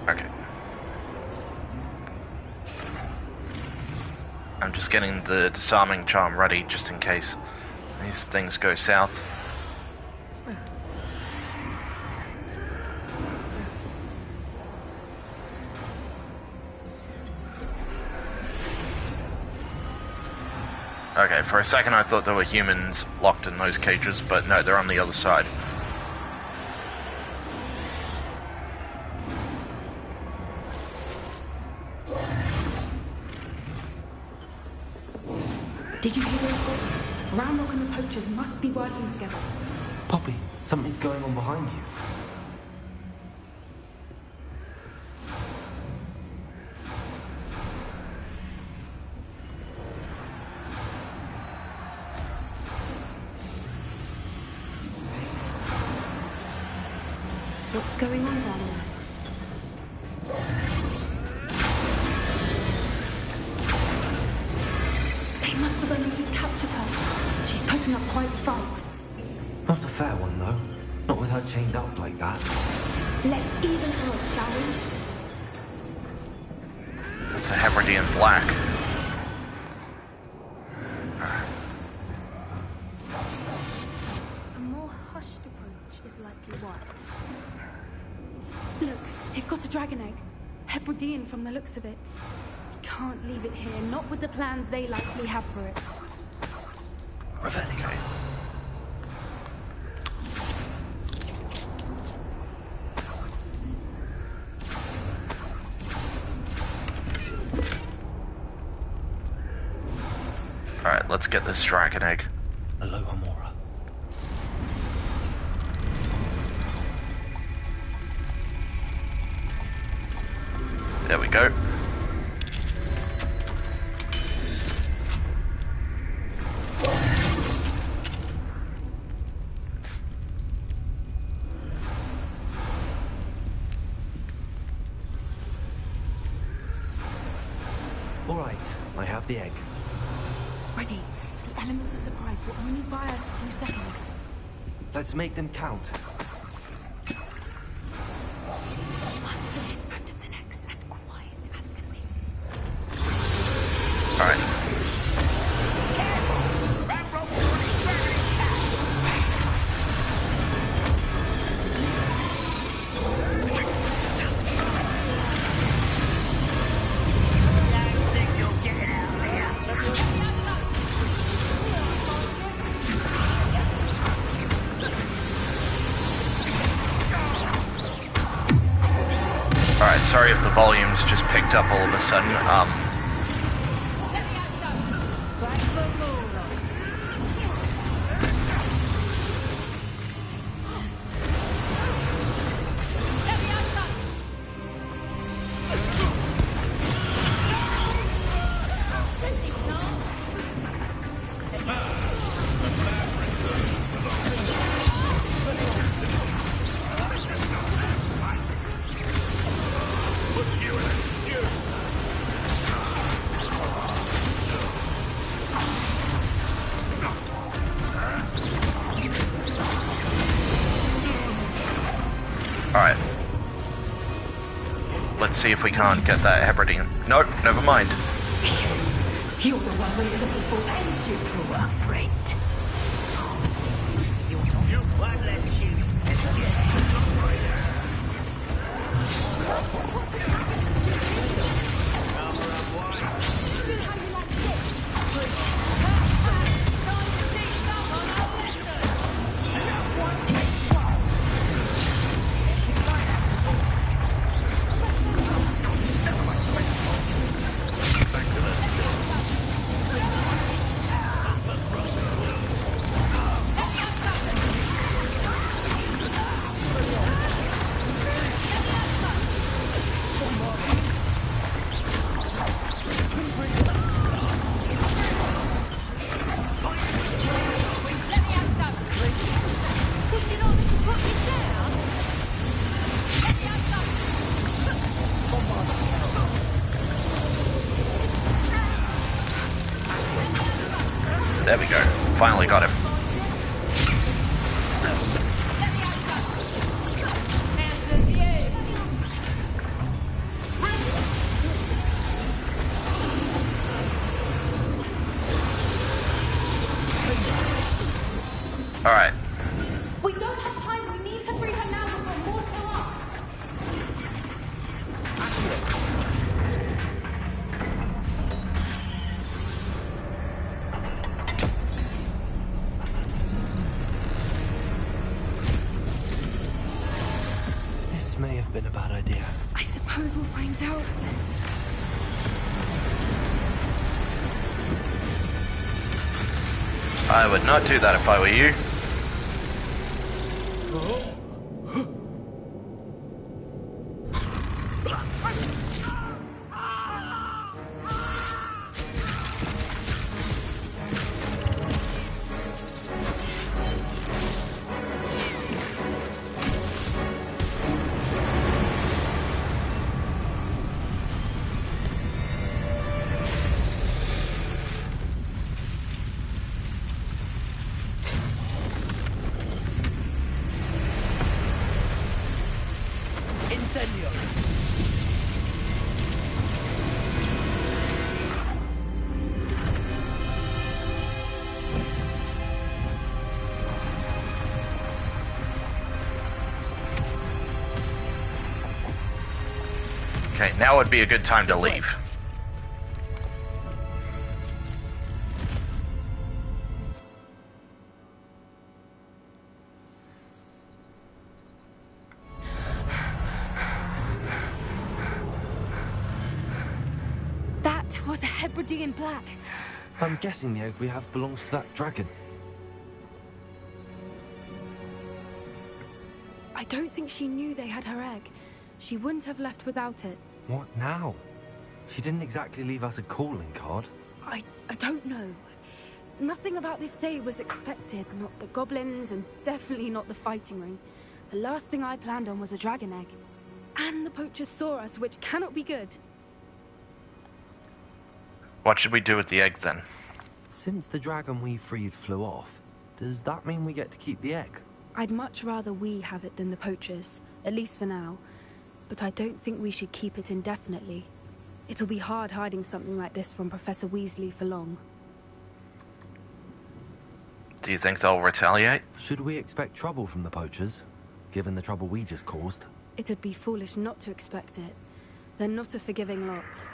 Okay. I'm just getting the disarming charm ready just in case these things go south. Okay, for a second I thought there were humans locked in those cages, but no, they're on the other side. Did you hear those voices? Rambo and the poachers must be working together. Poppy, something's going on behind you. What's going on down there? They must have only just captured her. She's putting up quite a fight. Not a fair one, though. Not with her chained up like that. Let's even her up, shall we? That's a Hebridean black. A more hushed approach is likely wise. Look, they've got a dragon egg. Hebridean from the looks of it. We can't leave it here, not with the plans they likely have for it. Revelio. Alright, let's get this dragon egg. Aloha Mora. There we go. All right, I have the egg. Ready. The elements of surprise will only buy us a few seconds. Let's make them count. One foot in front of the next and quiet as can be. Alright. Alright, sorry if the volume's just picked up all of a sudden. Alright. Let's see if we can't get that Hebridean. Nope, never mind. You're the one we're looking for, ain't you, poor friend? You won't let you. There we go. Finally got him. Alright. We don't have time. We need to free her now before more show up. This may have been a bad idea. I suppose we'll find out. I would not do that if I were you. Okay, now would be a good time to leave. That was a Hebridean black. I'm guessing the egg we have belongs to that dragon. I don't think she knew they had her egg. She wouldn't have left without it. What now? She didn't exactly leave us a calling card. I don't know. Nothing about this day was expected. Not the goblins, and definitely not the fighting ring. The last thing I planned on was a dragon egg. And the poachers saw us, which cannot be good. What should we do with the egg then? Since the dragon we freed flew off, does that mean we get to keep the egg? I'd much rather we have it than the poachers, at least for now. But I don't think we should keep it indefinitely. It'll be hard hiding something like this from Professor Weasley for long. Do you think they'll retaliate? Should we expect trouble from the poachers, given the trouble we just caused? It'd be foolish not to expect it. They're not a forgiving lot.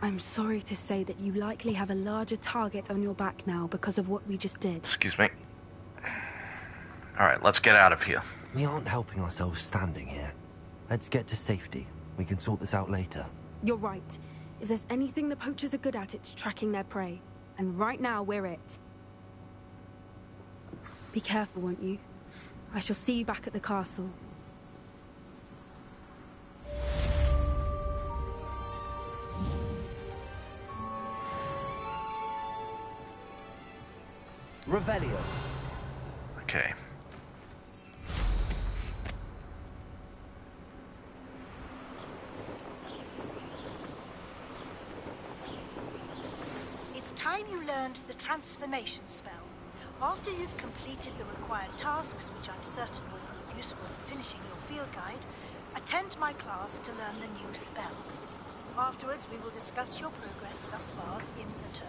I'm sorry to say that you likely have a larger target on your back now because of what we just did. Excuse me. Alright, let's get out of here. We aren't helping ourselves standing here. Let's get to safety. We can sort this out later. You're right. If there's anything the poachers are good at, it's tracking their prey. And right now, we're it. Be careful, won't you? I shall see you back at the castle. Revelio. Okay. It's time you learned the transformation spell. After you've completed the required tasks, which I'm certain will prove useful in finishing your field guide, attend my class to learn the new spell. Afterwards, we will discuss your progress thus far in the term.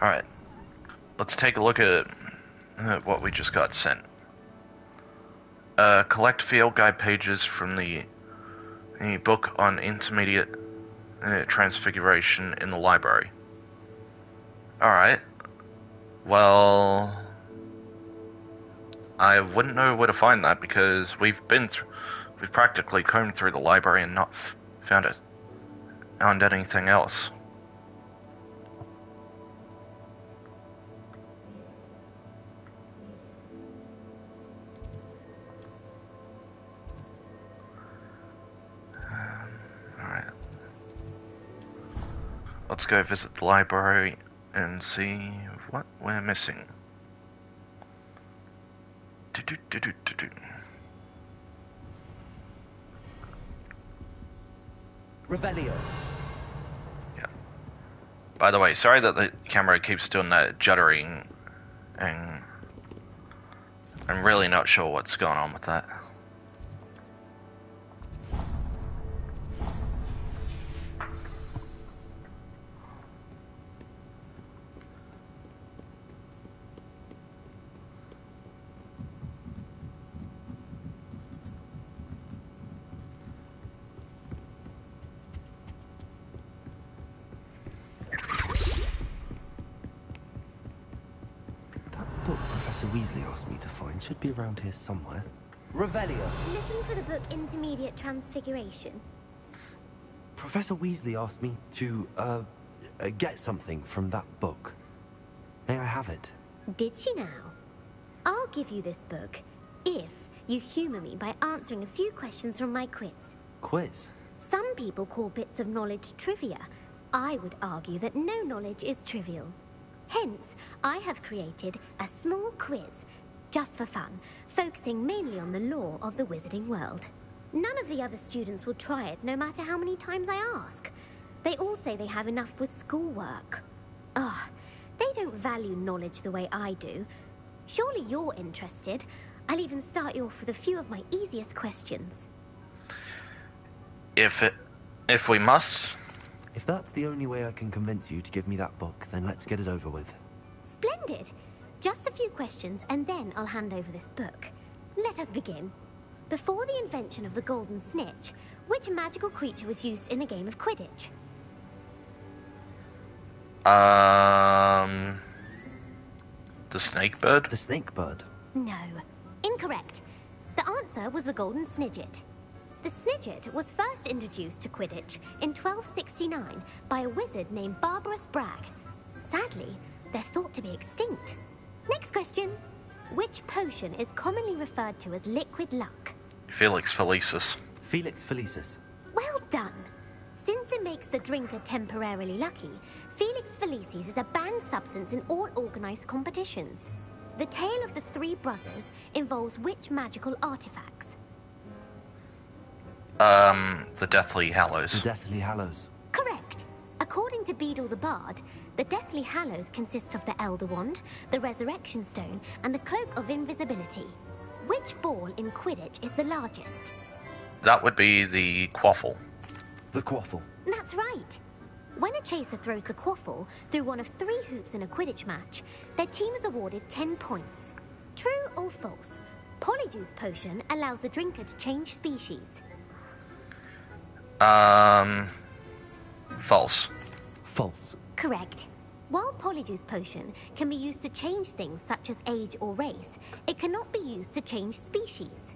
Alright. Let's take a look at what we just got sent. Collect field guide pages from the book on intermediate transfiguration in the library. Alright. Well, I wouldn't know where to find that because we've practically combed through the library and not found anything else. Let's go visit the library and see what we're missing. Revelio. Yeah. By the way, sorry that the camera keeps doing that juddering, and I'm really not sure what's going on with that. Professor Weasley asked me to find should be around here somewhere. Revelio. Looking for the book Intermediate Transfiguration? Professor Weasley asked me to, get something from that book. May I have it? Did she now? I'll give you this book if you humour me by answering a few questions from my quiz. Quiz? Some people call bits of knowledge trivia. I would argue that no knowledge is trivial. Hence, I have created a small quiz, just for fun, focusing mainly on the lore of the wizarding world. None of the other students will try it, no matter how many times I ask. They all say they have enough with schoolwork. Ugh, they don't value knowledge the way I do. Surely you're interested. I'll even start you off with a few of my easiest questions. If we must. If that's the only way I can convince you to give me that book, then let's get it over with. Splendid! Just a few questions, and then I'll hand over this book. Let us begin. Before the invention of the golden snitch, which magical creature was used in a game of Quidditch? The snake bird? The snake bird? No. Incorrect. The answer was the golden snidget. The snidget was first introduced to Quidditch in 1269 by a wizard named Barbarous Bragg. Sadly, they're thought to be extinct. Next question. Which potion is commonly referred to as liquid luck? Felix Felicis. Felix Felicis. Well done. Since it makes the drinker temporarily lucky, Felix Felicis is a banned substance in all organized competitions. The tale of the three brothers involves which magical artifacts? The Deathly Hallows. The Deathly Hallows. Correct. According to Beedle the Bard, the Deathly Hallows consists of the Elder Wand, the Resurrection Stone, and the Cloak of Invisibility. Which ball in Quidditch is the largest? That would be the quaffle. The quaffle. That's right. When a chaser throws the quaffle through one of 3 hoops in a Quidditch match, their team is awarded 10 points. True or false? Polyjuice Potion allows the drinker to change species. False. False. Correct. While Polyjuice Potion can be used to change things such as age or race, it cannot be used to change species.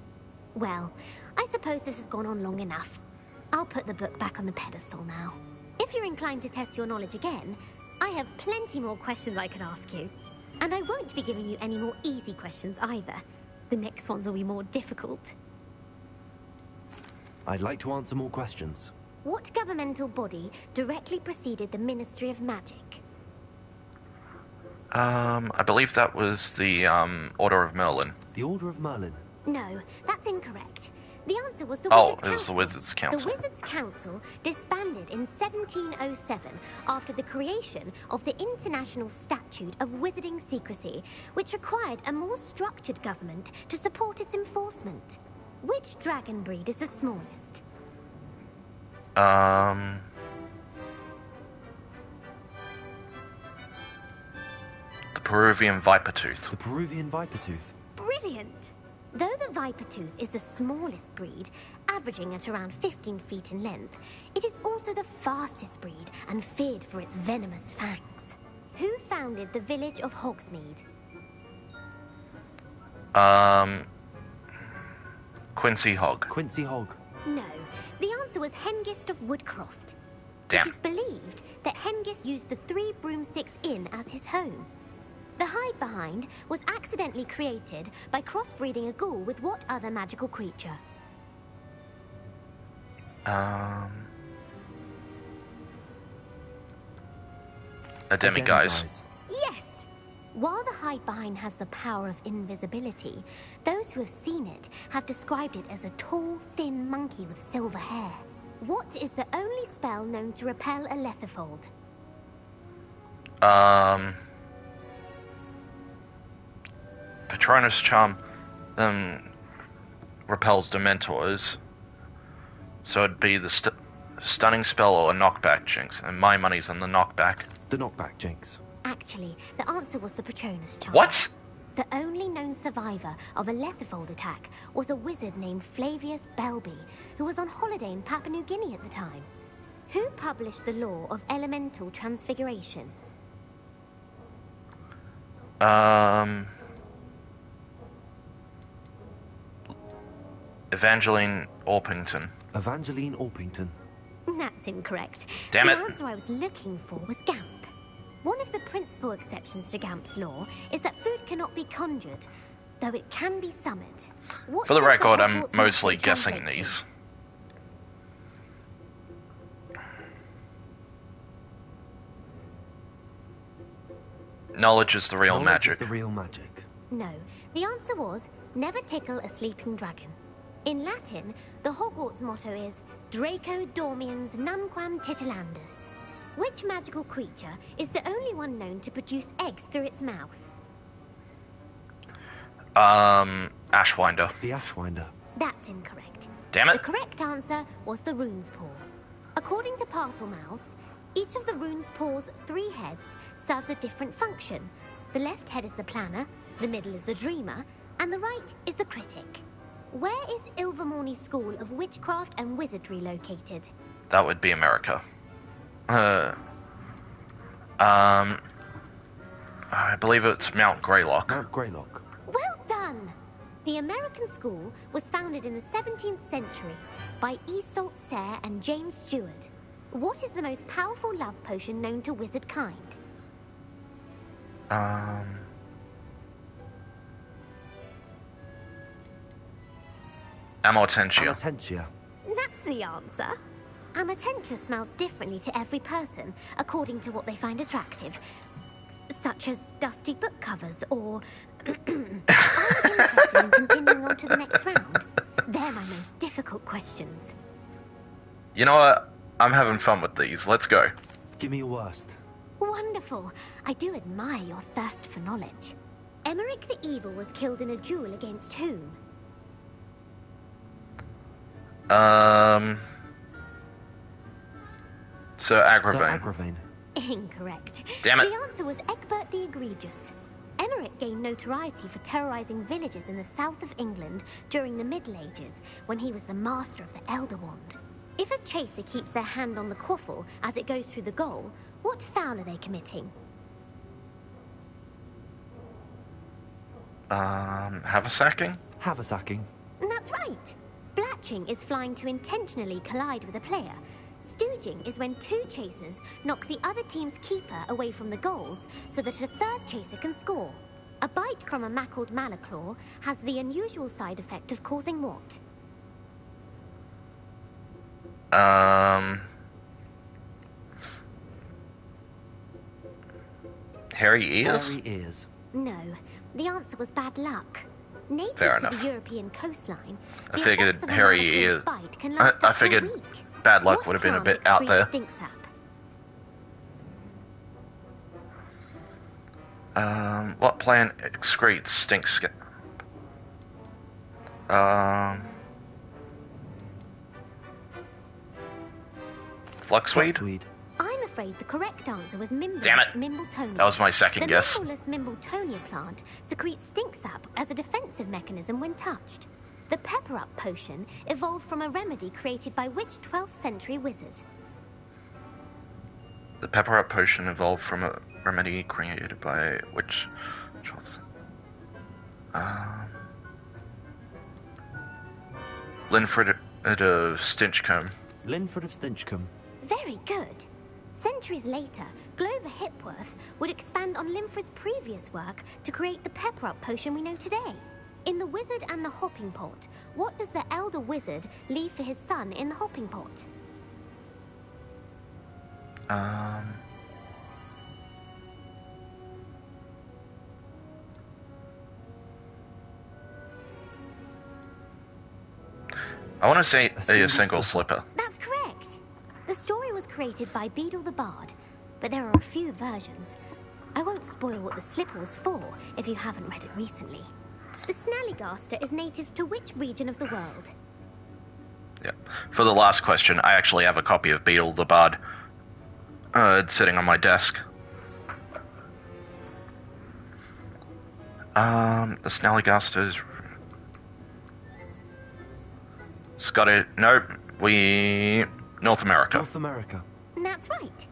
Well, I suppose this has gone on long enough. I'll put the book back on the pedestal now. If you're inclined to test your knowledge again, I have plenty more questions I could ask you. And I won't be giving you any more easy questions either. The next ones will be more difficult. I'd like to answer more questions. What governmental body directly preceded the Ministry of Magic? I believe that was the, Order of Merlin. The Order of Merlin? No, that's incorrect. The answer was the Wizards' Council. It was the Wizards' Council. The Wizards' Council disbanded in 1707 after the creation of the International Statute of Wizarding Secrecy, which required a more structured government to support its enforcement. Which dragon breed is the smallest? The Peruvian Vipertooth. The Peruvian Vipertooth. Brilliant! Though the Vipertooth is the smallest breed, averaging at around 15 feet in length, it is also the fastest breed and feared for its venomous fangs. Who founded the village of Hogsmeade? Quincy Hogg. Quincy Hogg. No, the answer was Hengist of Woodcroft. Damn. It is believed that Hengist used the 3 Broomsticks Inn as his home. The hide-behind was accidentally created by crossbreeding a ghoul with what other magical creature? A demiguise. Yes! While the hide-behind has the power of invisibility, those who have seen it have described it as a tall, thin monkey with silver hair. What is the only spell known to repel a letherfold? Patronus Charm repels Dementors. So it'd be the stunning spell or a knockback jinx, and my money's on the knockback. The knockback jinx. Actually, the answer was the Patronus Charm. What? The only known survivor of a letherfold attack was a wizard named Flavius Belby, who was on holiday in Papua New Guinea at the time. Who published the law of elemental transfiguration? Evangeline Orpington. Evangeline Orpington. That's incorrect. Damn it. The answer I was looking for was Gamp. One of the principal exceptions to Gamp's law is that food cannot be conjured, though it can be summoned. What For the does record, I'm Hogwarts mostly motto guessing translate to? these. Knowledge is the real Knowledge magic. is the real magic. No, the answer was never tickle a sleeping dragon. In Latin, the Hogwarts motto is Draco Dormiens Nunquam Titilandus. Which magical creature is the only one known to produce eggs through its mouth? Ashwinder. The Ashwinder. That's incorrect. Damn it. The correct answer was the rune's paw. According to Parselmouths, each of the rune's paw's 3 heads serves a different function. The left head is the planner, the middle is the dreamer, and the right is the critic. Where is Ilvermorny School of Witchcraft and Wizardry located? That would be America. I believe it's Mount Greylock. Mount Greylock. Well done! The American school was founded in the 17th century by Iseult Sayre and James Stewart. What is the most powerful love potion known to wizard kind? Amortentia. Amortentia. That's the answer. Amortentia smells differently to every person, according to what they find attractive. Such as dusty book covers, or... Are you interested in continuing on to the next round? They're my most difficult questions. You know what? I'm having fun with these. Let's go. Give me your worst. Wonderful. I do admire your thirst for knowledge. Emmerich the Evil was killed in a duel against whom? Sir Agravain. Sir Agravain. Incorrect. Damn it. The answer was Egbert the Egregious. Emmerich gained notoriety for terrorizing villages in the south of England during the Middle Ages, when he was the master of the Elder Wand. If a chaser keeps their hand on the quaffle as it goes through the goal, what foul are they committing? Haversacking? Haversacking. That's right. Blatching is flying to intentionally collide with a player. Stooging is when 2 chasers knock the other team's keeper away from the goals so that a 3rd chaser can score. A bite from a mackled malaclaw has the unusual side effect of causing what? Hairy ears? Hairy ears. No, the answer was bad luck. Native Fair to enough. the European coastline, I the figured effects of a hairy malaclaw's ears. bite can last I up to a figured week. bad luck What would have been a plant bit out there. excretes stinksap? What plant excretes stinks? Fluxweed? Fluxweed. I'm afraid the correct answer was Mimbulus Damn it. Mimbletonia. That was my second guess. The Mimbulus Mimbletonia plant secretes stinksap as a defensive mechanism when touched. The pepper-up potion evolved from a remedy created by which 12th century wizard? The pepper up potion evolved from a remedy created by which was Linfred of Stinchcombe. Linfred of Stinchcombe. Very good. Centuries later, Glover Hipworth would expand on Linfred's previous work to create the pepper-up potion we know today. In The Wizard and the Hopping Pot, what does the elder wizard leave for his son in the hopping pot? I want to say a single slipper. That's correct. created by Beedle the Bard, but there are a few versions. I won't spoil what the slipper was for if you haven't read it recently. The Snallygaster is native to which region of the world? Yeah. For the last question, I actually have a copy of Beedle the Bard. It's sitting on my desk. The Snallygaster's... Scottish... Nope. North America. North America. That's right.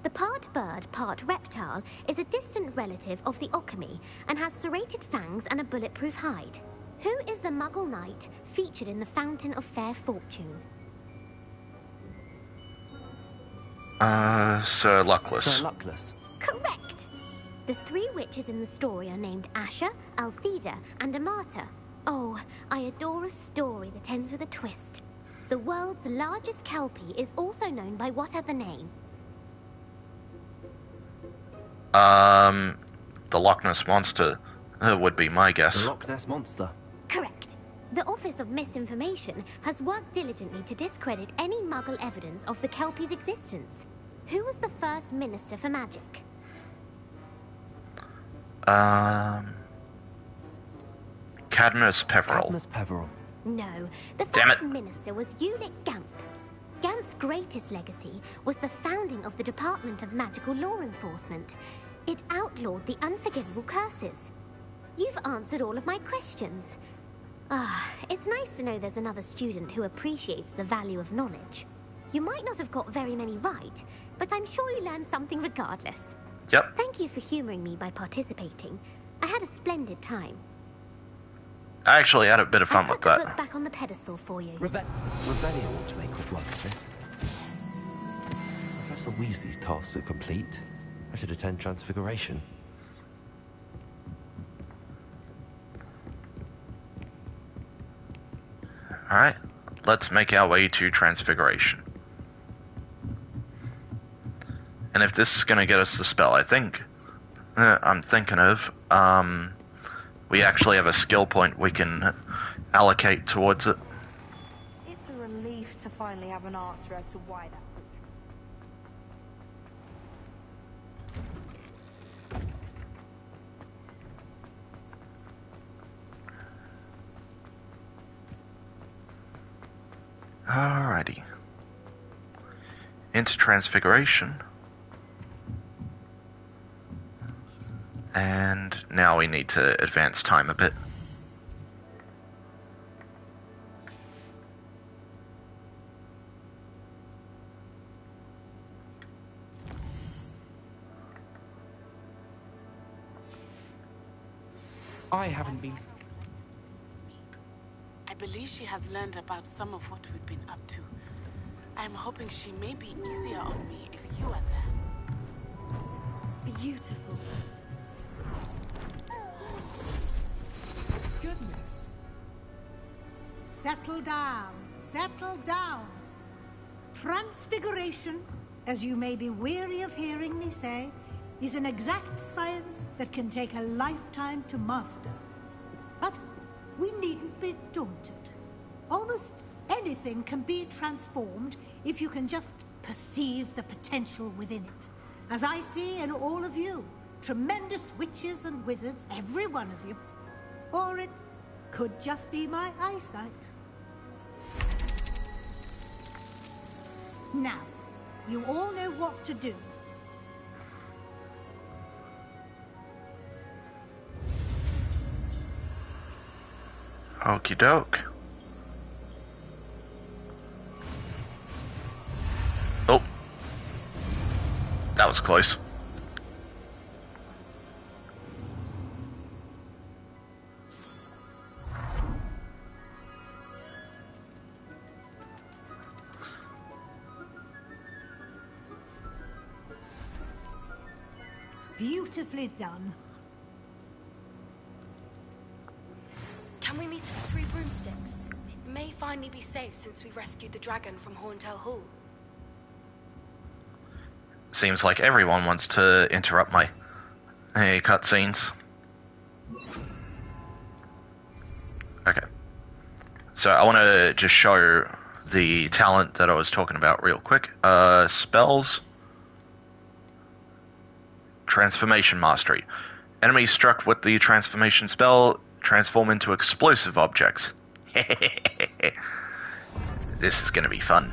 The part bird, part reptile is a distant relative of the Occamy and has serrated fangs and a bulletproof hide. Who is the Muggle knight featured in the Fountain of Fair Fortune? Sir Luckless. Sir Luckless. Correct! The 3 witches in the story are named Asher, Altheda, and Amata. Oh, I adore a story that ends with a twist. The world's largest kelpie is also known by what other name? The Loch Ness Monster would be my guess. The Loch Ness Monster. Correct. The Office of Misinformation has worked diligently to discredit any Muggle evidence of the kelpie's existence. Who was the first Minister for Magic? Cadmus Peverell. Cadmus Peverell. No, the first minister was Ulick Gamp. Gamp's greatest legacy was the founding of the Department of Magical Law Enforcement. It outlawed the unforgivable curses. You've answered all of my questions. It's nice to know there's another student who appreciates the value of knowledge. You might not have got very many right, but I'm sure you learned something regardless. Yep. Thank you for humoring me by participating. I had a splendid time. I actually had a bit of fun with that. I'll put the book back on the pedestal for you. Revelio ought to make quick work of this. Professor Weasley's tasks are complete. I should attend Transfiguration. Alright, let's make our way to Transfiguration. And if this is going to get us the spell, I think I'm thinking of, we actually have a skill point we can allocate towards it. It's a relief to finally have an answer as to why that Alrighty. Into Transfiguration. And now we need to advance time a bit. I haven't been. I believe she has learned about some of what we've been up to. I'm hoping she may be easier on me if you are there. Beautiful. Goodness. Settle down. Settle down. Transfiguration, as you may be weary of hearing me say, is an exact science that can take a lifetime to master. But we needn't be daunted. Almost anything can be transformed if you can just perceive the potential within it. As I see in all of you, tremendous witches and wizards, every one of you. Or it could just be my eyesight. Now, you all know what to do. Okie doke. Oh. That was close. Beautifully done. Can we meet for 3 broomsticks? It may finally be safe since we rescued the dragon from Horntail Hall. Seems like everyone wants to interrupt my cutscenes. Okay. So I want to just show the talent that I was talking about real quick. Spells. Transformation Mastery. Enemies struck with the transformation spell transform into explosive objects. This is going to be fun.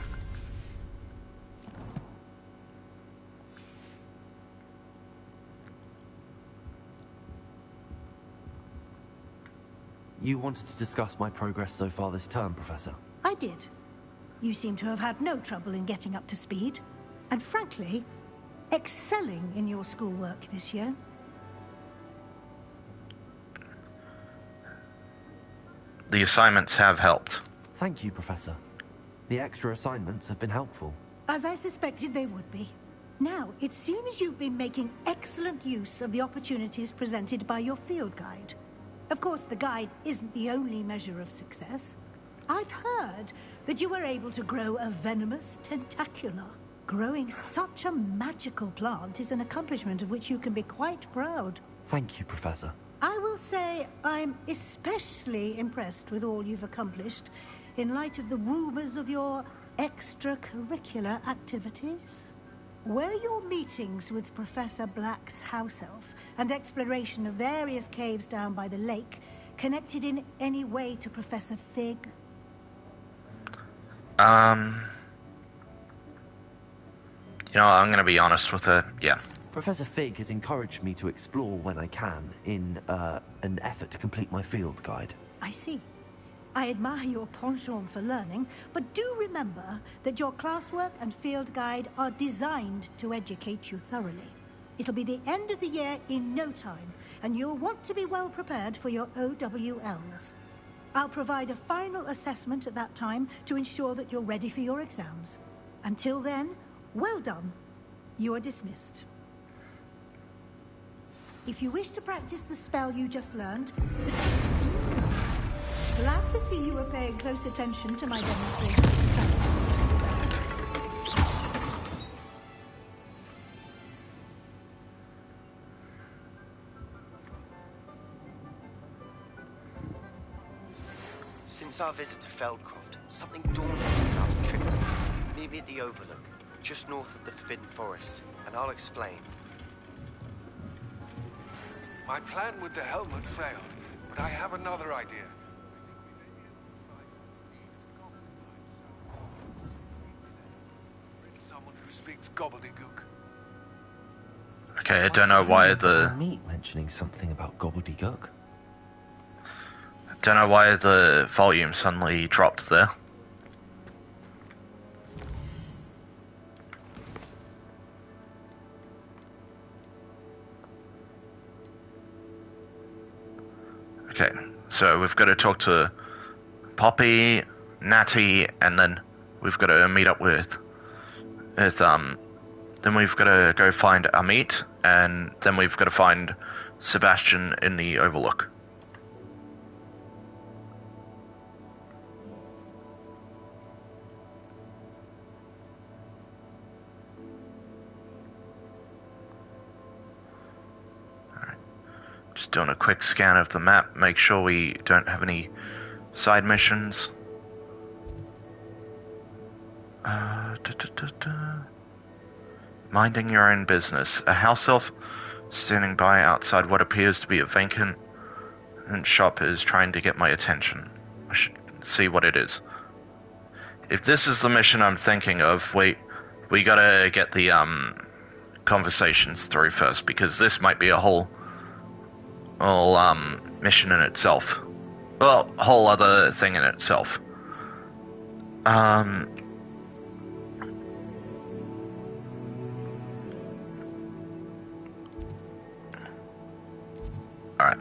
You wanted to discuss my progress so far this term, Professor? I did. You seem to have had no trouble in getting up to speed. And frankly, excelling in your schoolwork this year. The assignments have helped. Thank you, Professor. The extra assignments have been helpful. As I suspected they would be. Now, it seems you've been making excellent use of the opportunities presented by your field guide. Of course, the guide isn't the only measure of success. I've heard that you were able to grow a venomous tentacula. Growing such a magical plant is an accomplishment of which you can be quite proud. Thank you, Professor. I will say I'm especially impressed with all you've accomplished in light of the rumors of your extracurricular activities. Were your meetings with Professor Black's house elf and exploration of various caves down by the lake connected in any way to Professor Fig? You know, I'm going to be honest with her. Yeah. Professor Fig has encouraged me to explore when I can in an effort to complete my field guide. I see. I admire your penchant for learning, but do remember that your classwork and field guide are designed to educate you thoroughly. It'll be the end of the year in no time, and you'll want to be well prepared for your OWLs. I'll provide a final assessment at that time to ensure that you're ready for your exams. Until then, well done. You are dismissed. If you wish to practice the spell you just learned, glad to see you were paying close attention to my demonstration of the transfiguration spell. Since our visit to Feldcroft, something dawned on me about the trip to meet me at the Overlook, just north of the Forbidden Forest, and I'll explain. My plan with the helmet failed, but I have another idea. Someone who speaks gobbledygook. Okay, I don't know why the... Meat mentioning something about gobbledygook. Don't know why the volume suddenly dropped there. Okay, so we've got to talk to Poppy, Natty, and then we've got to meet up with then we've got to go find Amit, and then we've got to find Sebastien in the Overlook. Just doing a quick scan of the map, make sure we don't have any side missions. Minding your own business. A house elf standing by outside what appears to be a vacant shop is trying to get my attention. I should see what it is. If this is the mission I'm thinking of, we gotta get the conversations through first, because this might be a whole mission in itself. Well, whole other thing in itself. Alright.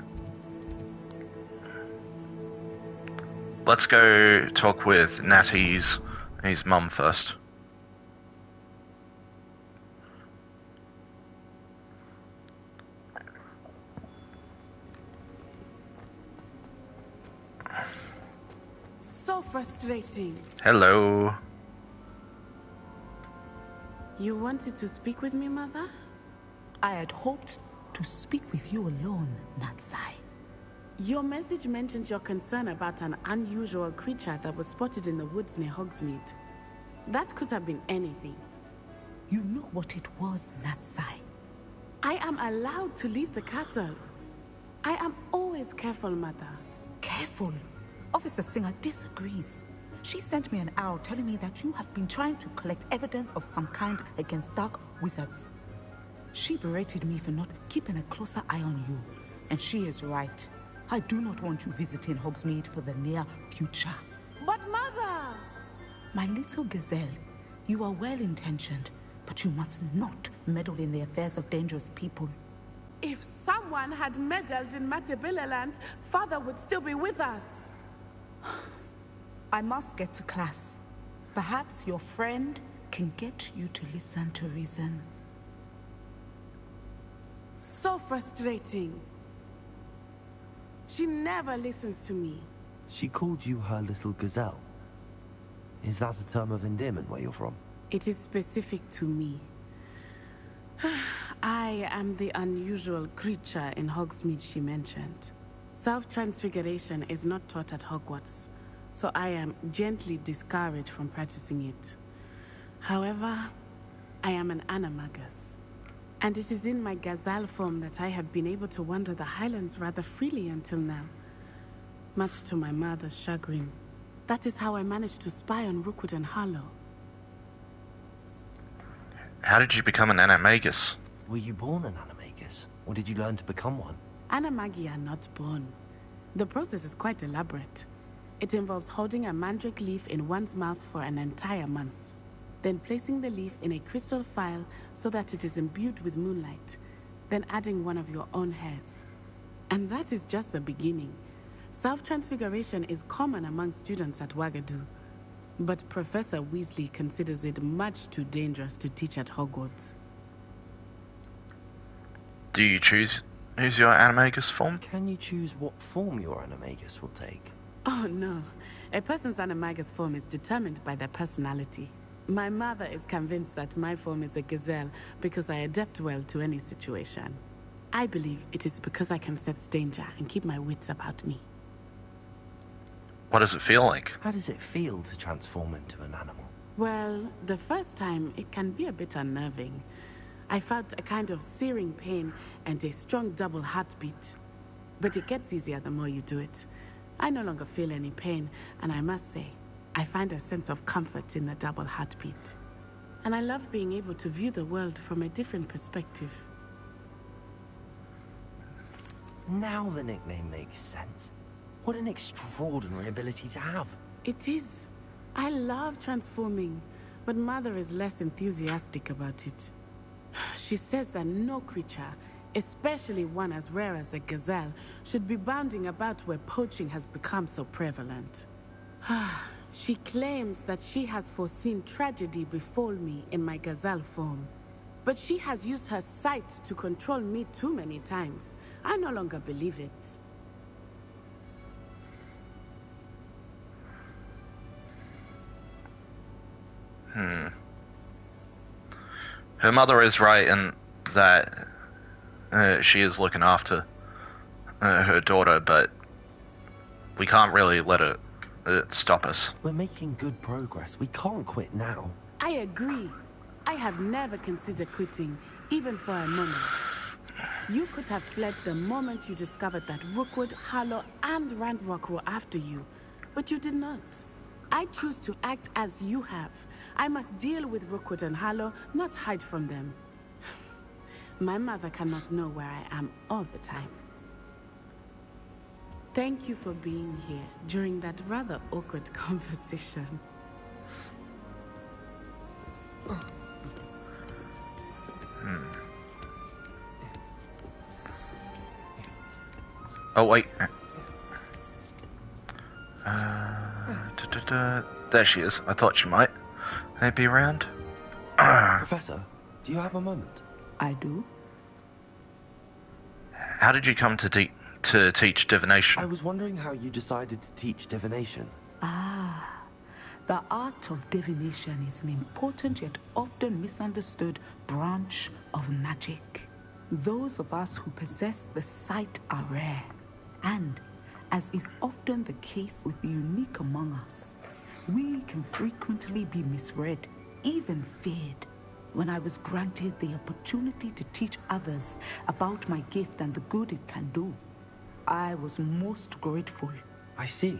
Let's go talk with Natty's his mum first. So frustrating. Hello. You wanted to speak with me, Mother? I had hoped to speak with you alone, Natsai. Your message mentioned your concern about an unusual creature that was spotted in the woods near Hogsmeade. That could have been anything. You know what it was, Natsai. I am allowed to leave the castle. I am always careful, Mother. Careful? Officer Singer disagrees. She sent me an owl telling me that you have been trying to collect evidence of some kind against dark wizards. She berated me for not keeping a closer eye on you, and she is right. I do not want you visiting Hogsmeade for the near future. But Mother! My little gazelle, you are well-intentioned, but you must not meddle in the affairs of dangerous people. If someone had meddled in Matabeleland, Father would still be with us. I must get to class. Perhaps your friend can get you to listen to reason. So frustrating. She never listens to me. She called you her little gazelle. Is that a term of endearment where you're from? It is specific to me. I am the unusual creature in Hogsmeade she mentioned. Self-transfiguration is not taught at Hogwarts, so I am gently discouraged from practicing it. However, I am an animagus, and it is in my gazelle form that I have been able to wander the Highlands rather freely until now. Much to my mother's chagrin. That is how I managed to spy on Rookwood and Harlow. How did you become an animagus? Were you born an animagus, or did you learn to become one? Animagi are not born. The process is quite elaborate. It involves holding a mandrake leaf in one's mouth for an entire month, then placing the leaf in a crystal phial so that it is imbued with moonlight, then adding one of your own hairs. And that is just the beginning. Self-transfiguration is common among students at Wagadu, but Professor Weasley considers it much too dangerous to teach at Hogwarts. Do you choose who's your animagus form? Can you choose what form your animagus will take? Oh no, a person's animagus form is determined by their personality. My mother is convinced that my form is a gazelle because I adapt well to any situation. I believe it is because I can sense danger and keep my wits about me. What does it feel like? How does it feel to transform into an animal? Well, the first time it can be a bit unnerving. I felt a kind of searing pain and a strong double heartbeat. But it gets easier the more you do it. I no longer feel any pain, and I must say, I find a sense of comfort in the double heartbeat. And I love being able to view the world from a different perspective. Now the nickname makes sense. What an extraordinary ability to have. It is. I love transforming, but Mother is less enthusiastic about it. She says that no creature, especially one as rare as a gazelle, should be bounding about where poaching has become so prevalent. She claims that she has foreseen tragedy befall me in my gazelle form. But she has used her sight to control me too many times. I no longer believe it. Her mother is right in that she is looking after her daughter, but we can't really let it stop us. We're making good progress. We can't quit now. I agree. I have never considered quitting, even for a moment. You could have fled the moment you discovered that Rookwood, Harlow, and Ranrock were after you, but you did not. I choose to act as you have. I must deal with Rookwood and Harlow, not hide from them. My mother cannot know where I am all the time. Thank you for being here during that rather awkward conversation. Oh, wait. There she is. I thought she might be around. Professor, do you have a moment? I do. How did you come to teach divination? I was wondering how you decided to teach divination. The art of divination is an important yet often misunderstood branch of magic. Those of us who possess the sight are rare. And, as is often the case with the unique among us, we can frequently be misread, even feared. When I was granted the opportunity to teach others about my gift and the good it can do, I was most grateful. I see.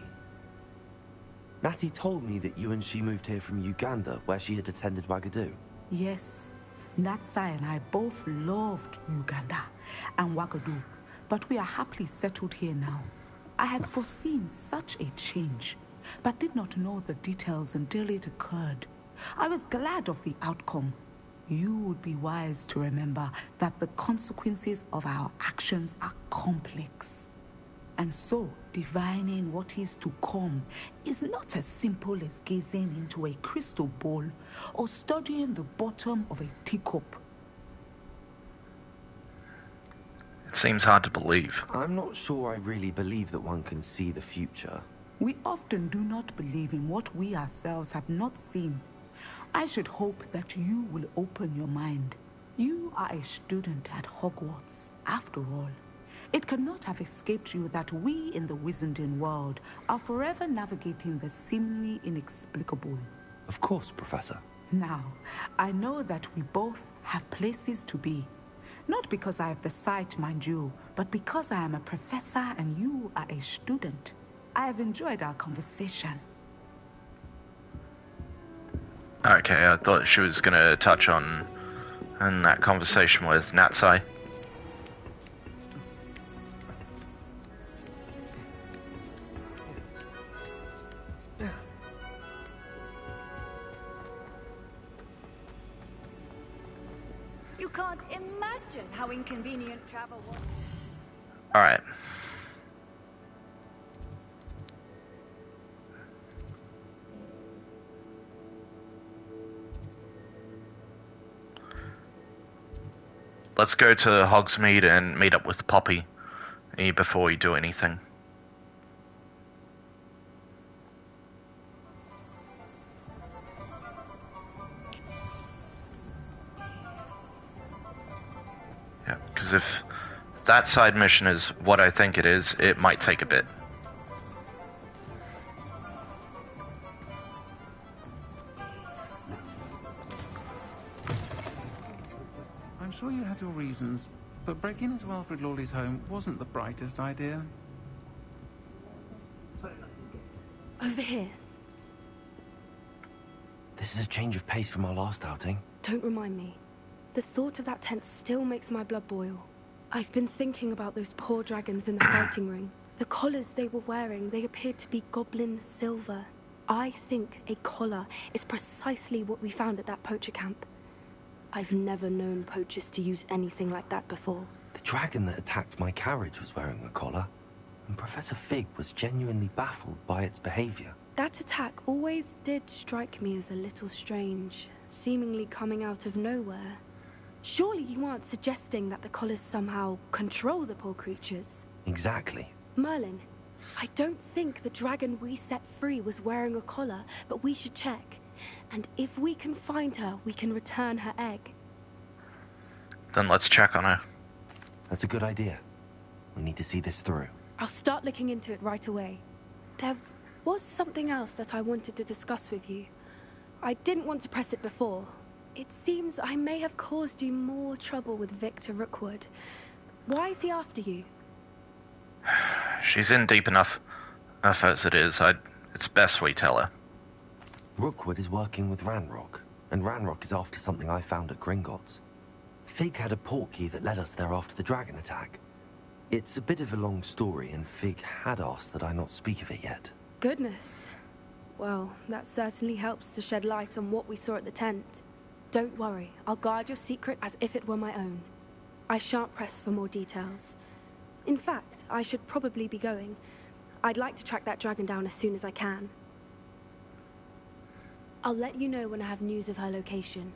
Natty told me that you and she moved here from Uganda, where she had attended Wagadu. Yes, Natsai and I both loved Uganda and Wagadu, but we are happily settled here now. I had foreseen such a change, but did not know the details until it occurred. I was glad of the outcome. You would be wise to remember that the consequences of our actions are complex. And so, divining what is to come is not as simple as gazing into a crystal ball or studying the bottom of a teacup. It seems hard to believe. I'm not sure I really believe that one can see the future. We often do not believe in what we ourselves have not seen. I should hope that you will open your mind. You are a student at Hogwarts, after all. It cannot have escaped you that we in the Wizarding world are forever navigating the seemingly inexplicable. Of course, Professor. Now, I know that we both have places to be. Not because I have the sight, mind you, but because I am a professor and you are a student. I have enjoyed our conversation. Okay, I thought she was going to touch on that conversation with Natsai. You can't imagine how inconvenient travel was. Alright. Let's go to Hogsmeade and meet up with Poppy before we do anything. Yeah, because if that side mission is what I think it is, it might take a bit. I'm sure you had your reasons, but breaking into Alfred Lawley's home wasn't the brightest idea. Over here. This is a change of pace from our last outing. Don't remind me. The thought of that tent still makes my blood boil. I've been thinking about those poor dragons in the fighting ring. The collars they were wearing, they appeared to be goblin silver. I think a collar is precisely what we found at that poacher camp. I've never known poachers to use anything like that before. The dragon that attacked my carriage was wearing a collar, and Professor Fig was genuinely baffled by its behavior. That attack always did strike me as a little strange, seemingly coming out of nowhere. Surely you aren't suggesting that the collars somehow control the poor creatures? Exactly. Merlin, I don't think the dragon we set free was wearing a collar, but we should check. And if we can find her, we can return her egg. Then let's check on her. That's a good idea. We need to see this through. I'll start looking into it right away. There was something else that I wanted to discuss with you. I didn't want to press it before. It seems I may have caused you more trouble with Victor Rookwood. Why is he after you? She's in deep enough as it is. It's best we tell her. Rookwood is working with Ranrock, and Ranrock is after something I found at Gringotts. Fig had a portkey that led us there after the dragon attack. It's a bit of a long story, and Fig had asked that I not speak of it yet. Goodness. Well, that certainly helps to shed light on what we saw at the tent. Don't worry, I'll guard your secret as if it were my own. I shan't press for more details. In fact, I should probably be going. I'd like to track that dragon down as soon as I can. I'll let you know when I have news of her location.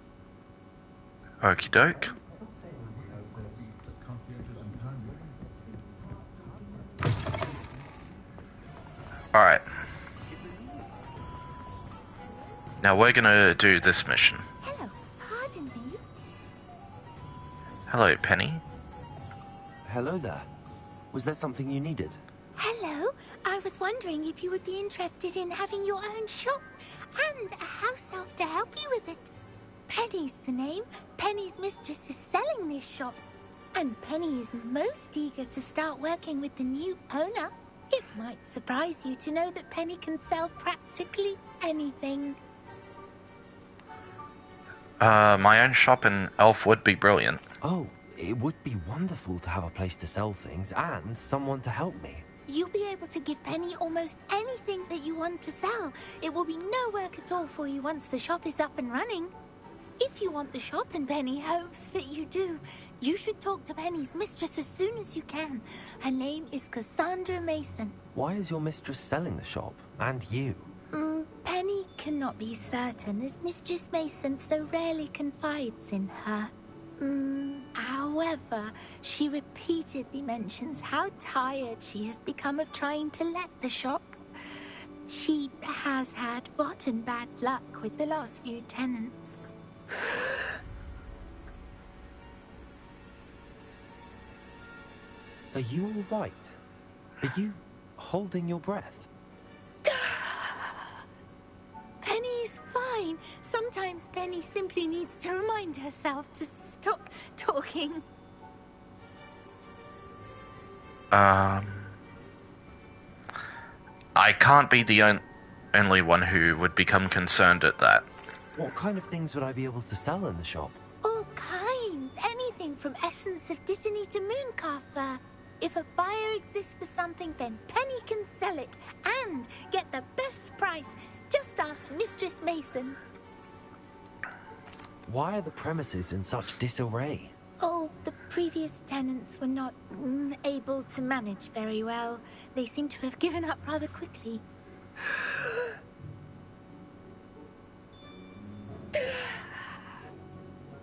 Okie doke. Alright. Now we're gonna do this mission. Hello, pardon me. Hello, Penny. Hello there. Was there something you needed? Hello. I was wondering if you would be interested in having your own shop and a house elf to help you with it. Penny's the name. Penny's mistress is selling this shop, and Penny is most eager to start working with the new owner. It might surprise you to know that Penny can sell practically anything. My own shop in Elf would be brilliant. Oh, it would be wonderful to have a place to sell things and someone to help me. You'll be able to give Penny almost anything that you want to sell. It will be no work at all for you once the shop is up and running. If you want the shop and Penny hopes that you do, you should talk to Penny's mistress as soon as you can. Her name is Cassandra Mason. Why is your mistress selling the shop? And you? Penny cannot be certain, as Mistress Mason so rarely confides in her. However, she repeatedly mentions how tired she has become of trying to let the shop. She has had rotten bad luck with the last few tenants. Are you all right? Are you holding your breath? Penny's fine. Sometimes Penny simply needs to remind herself to stop talking. I can't be the only one who would become concerned at that. What kind of things would I be able to sell in the shop? All kinds. Anything from essence of Disney to Mooncalf fur. If a buyer exists for something, then Penny can sell it and get the best price. Just ask Mistress Mason. Why are the premises in such disarray? Oh, the previous tenants were not able to manage very well. They seem to have given up rather quickly.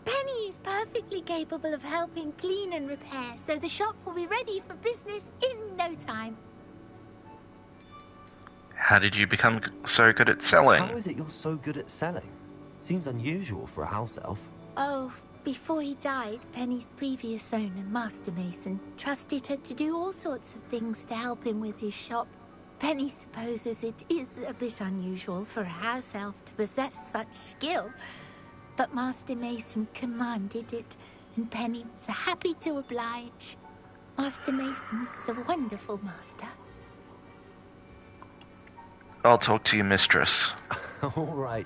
Penny is perfectly capable of helping clean and repair, so the shop will be ready for business in no time. How did you become so good at selling? How is it you're so good at selling? Seems unusual for a house elf. Oh, before he died, Penny's previous owner, Master Mason, trusted her to do all sorts of things to help him with his shop. Penny supposes it is a bit unusual for a house elf to possess such skill, but Master Mason commanded it, and Penny was happy to oblige. Master Mason is a wonderful master. I'll talk to your mistress. All right.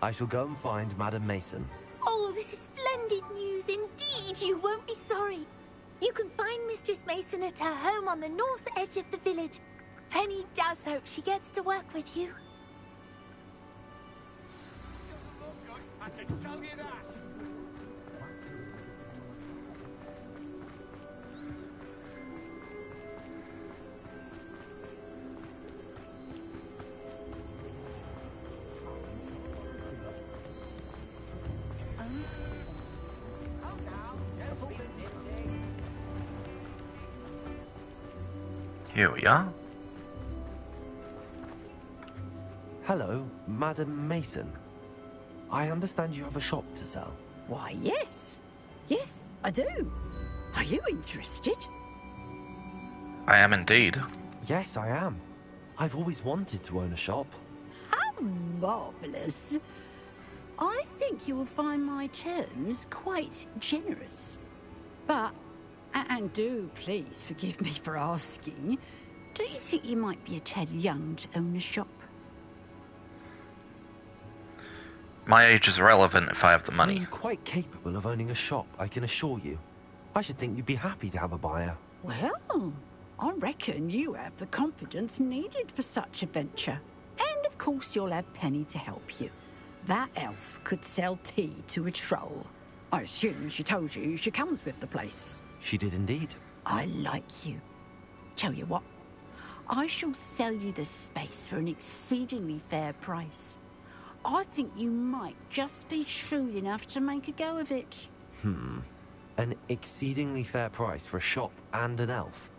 I shall go and find Madam Mason. Oh, this is splendid news indeed. You won't be sorry. You can find Mistress Mason at her home on the north edge of the village. Penny does hope she gets to work with you. I can tell you that. Here we are. Hello, Madam Mason. I understand you have a shop to sell. Why, yes. Yes, I do. Are you interested? I am indeed. Yes, I am. I've always wanted to own a shop. How marvellous. I think you will find my terms quite generous. But, and do please forgive me for asking, do you think you might be a tad young to own a shop? My age is irrelevant if I have the money. I'm quite capable of owning a shop, I can assure you. I should think you'd be happy to have a buyer. Well, I reckon you have the confidence needed for such a venture. And of course you'll have Penny to help you. That elf could sell tea to a troll. I assume she told you she comes with the place. She did indeed. I like you. Tell you what, I shall sell you the space for an exceedingly fair price. I think you might just be shrewd enough to make a go of it. An exceedingly fair price for a shop and an elf.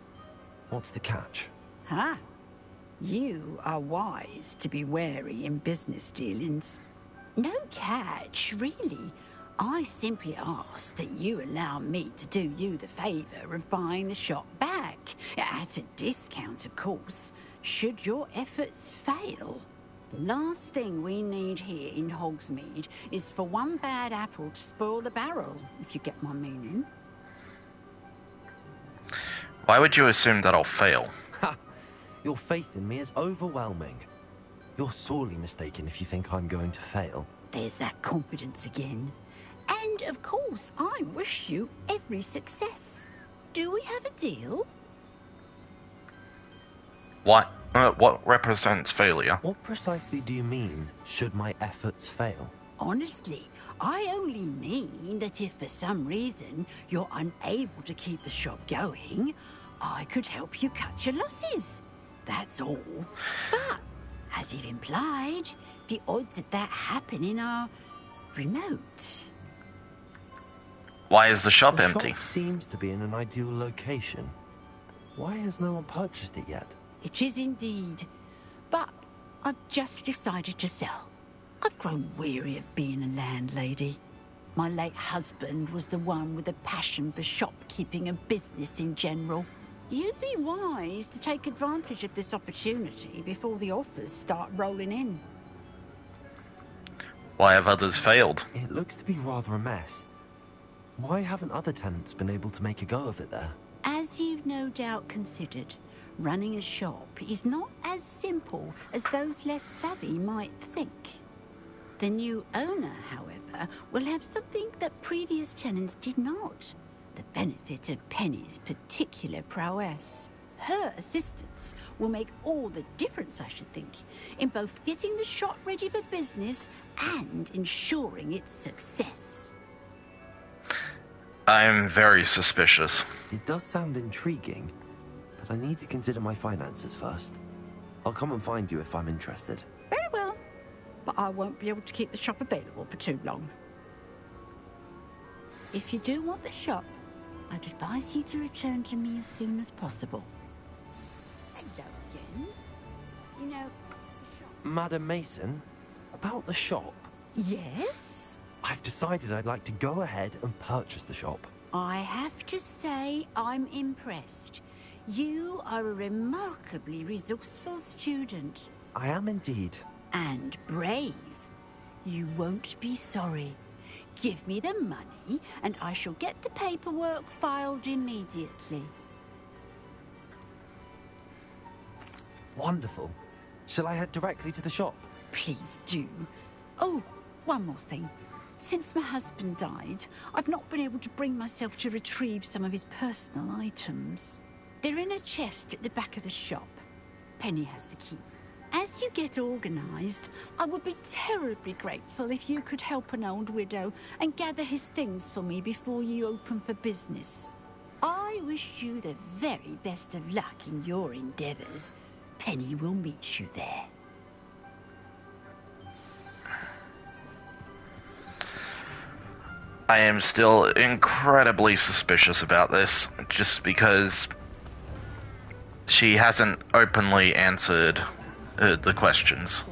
What's the catch? Huh? You are wise to be wary in business dealings. No catch, really. I simply ask that you allow me to do you the favour of buying the shop back. back, at a discount, of course, should your efforts fail. The last thing we need here in Hogsmeade is for one bad apple to spoil the barrel, if you get my meaning. Why would you assume that I'll fail? Ha! Your faith in me is overwhelming. You're sorely mistaken if you think I'm going to fail. There's that confidence again. And, of course, I wish you every success. Do we have a deal? What represents failure? What precisely do you mean, should my efforts fail? Honestly, I only mean that if for some reason you're unable to keep the shop going, I could help you cut your losses. That's all. But, as you've implied, the odds of that happening are remote. Why is the shop empty? The shop seems to be in an ideal location. Why has no one purchased it yet? It is indeed. But I've just decided to sell. I've grown weary of being a landlady. My late husband was the one with a passion for shopkeeping and business in general. You'd be wise to take advantage of this opportunity before the offers start rolling in. Why have others failed? It looks to be rather a mess. Why haven't other tenants been able to make a go of it there? As you've no doubt considered, running a shop is not as simple as those less savvy might think. The new owner, however, will have something that previous tenants did not. The benefit of Penny's particular prowess. Her assistance will make all the difference, I should think, in both getting the shop ready for business and ensuring its success. I'm very suspicious. It does sound intriguing, but I need to consider my finances first. I'll come and find you if I'm interested. Very well, but I won't be able to keep the shop available for too long. If you do want the shop, I'd advise you to return to me as soon as possible. Hello again. You know, Madam Mason, about the shop? yes? I've decided I'd like to go ahead and purchase the shop. I have to say I'm impressed. You are a remarkably resourceful student. I am indeed. And brave. You won't be sorry. Give me the money, and I shall get the paperwork filed immediately. Wonderful. Shall I head directly to the shop? Please do. Oh, one more thing. Since my husband died, I've not been able to bring myself to retrieve some of his personal items. They're in a chest at the back of the shop. Penny has the key. As you get organised, I would be terribly grateful if you could help an old widow and gather his things for me before you open for business. I wish you the very best of luck in your endeavours. Penny will meet you there. I am still incredibly suspicious about this, just because she hasn't openly answered the questions.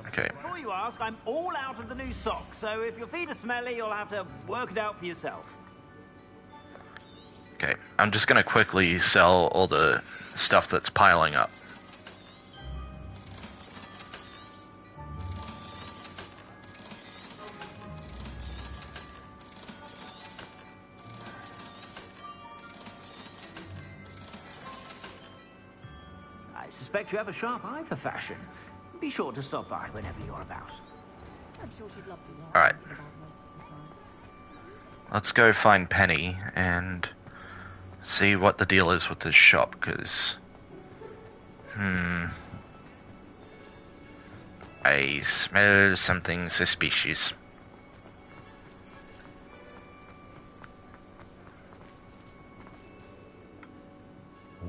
Okay. Before you ask, I'm all out of the new socks, so if your feet are smelly, you'll have to work it out for yourself. Okay, I'm just gonna quickly sell all the stuff that's piling up. I suspect you have a sharp eye for fashion. Be sure to stop by whenever you're about. I'm sure she'd love to know. Alright. Let's go find Penny and see what the deal is with this shop, because... I smell something suspicious.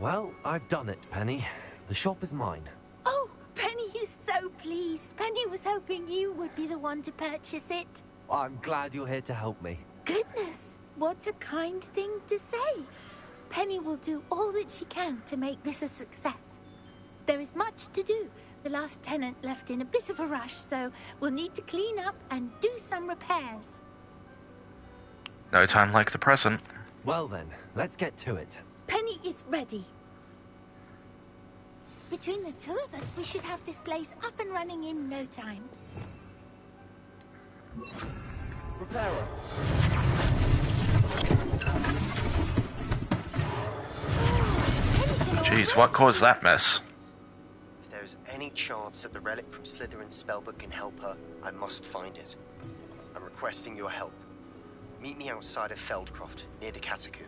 Well, I've done it, Penny. The shop is mine. Oh, Penny is so pleased. Penny was hoping you would be the one to purchase it. I'm glad you're here to help me. Goodness, what a kind thing to say. Penny will do all that she can to make this a success. There is much to do. The last tenant left in a bit of a rush, so we'll need to clean up and do some repairs. No time like the present. Well then, let's get to it. Penny is ready. Between the two of us, we should have this place up and running in no time. Reparo. Jeez, what caused that mess? If there's any chance that the relic from Slytherin's spellbook can help her, I must find it. I'm requesting your help. Meet me outside of Feldcroft, near the catacomb.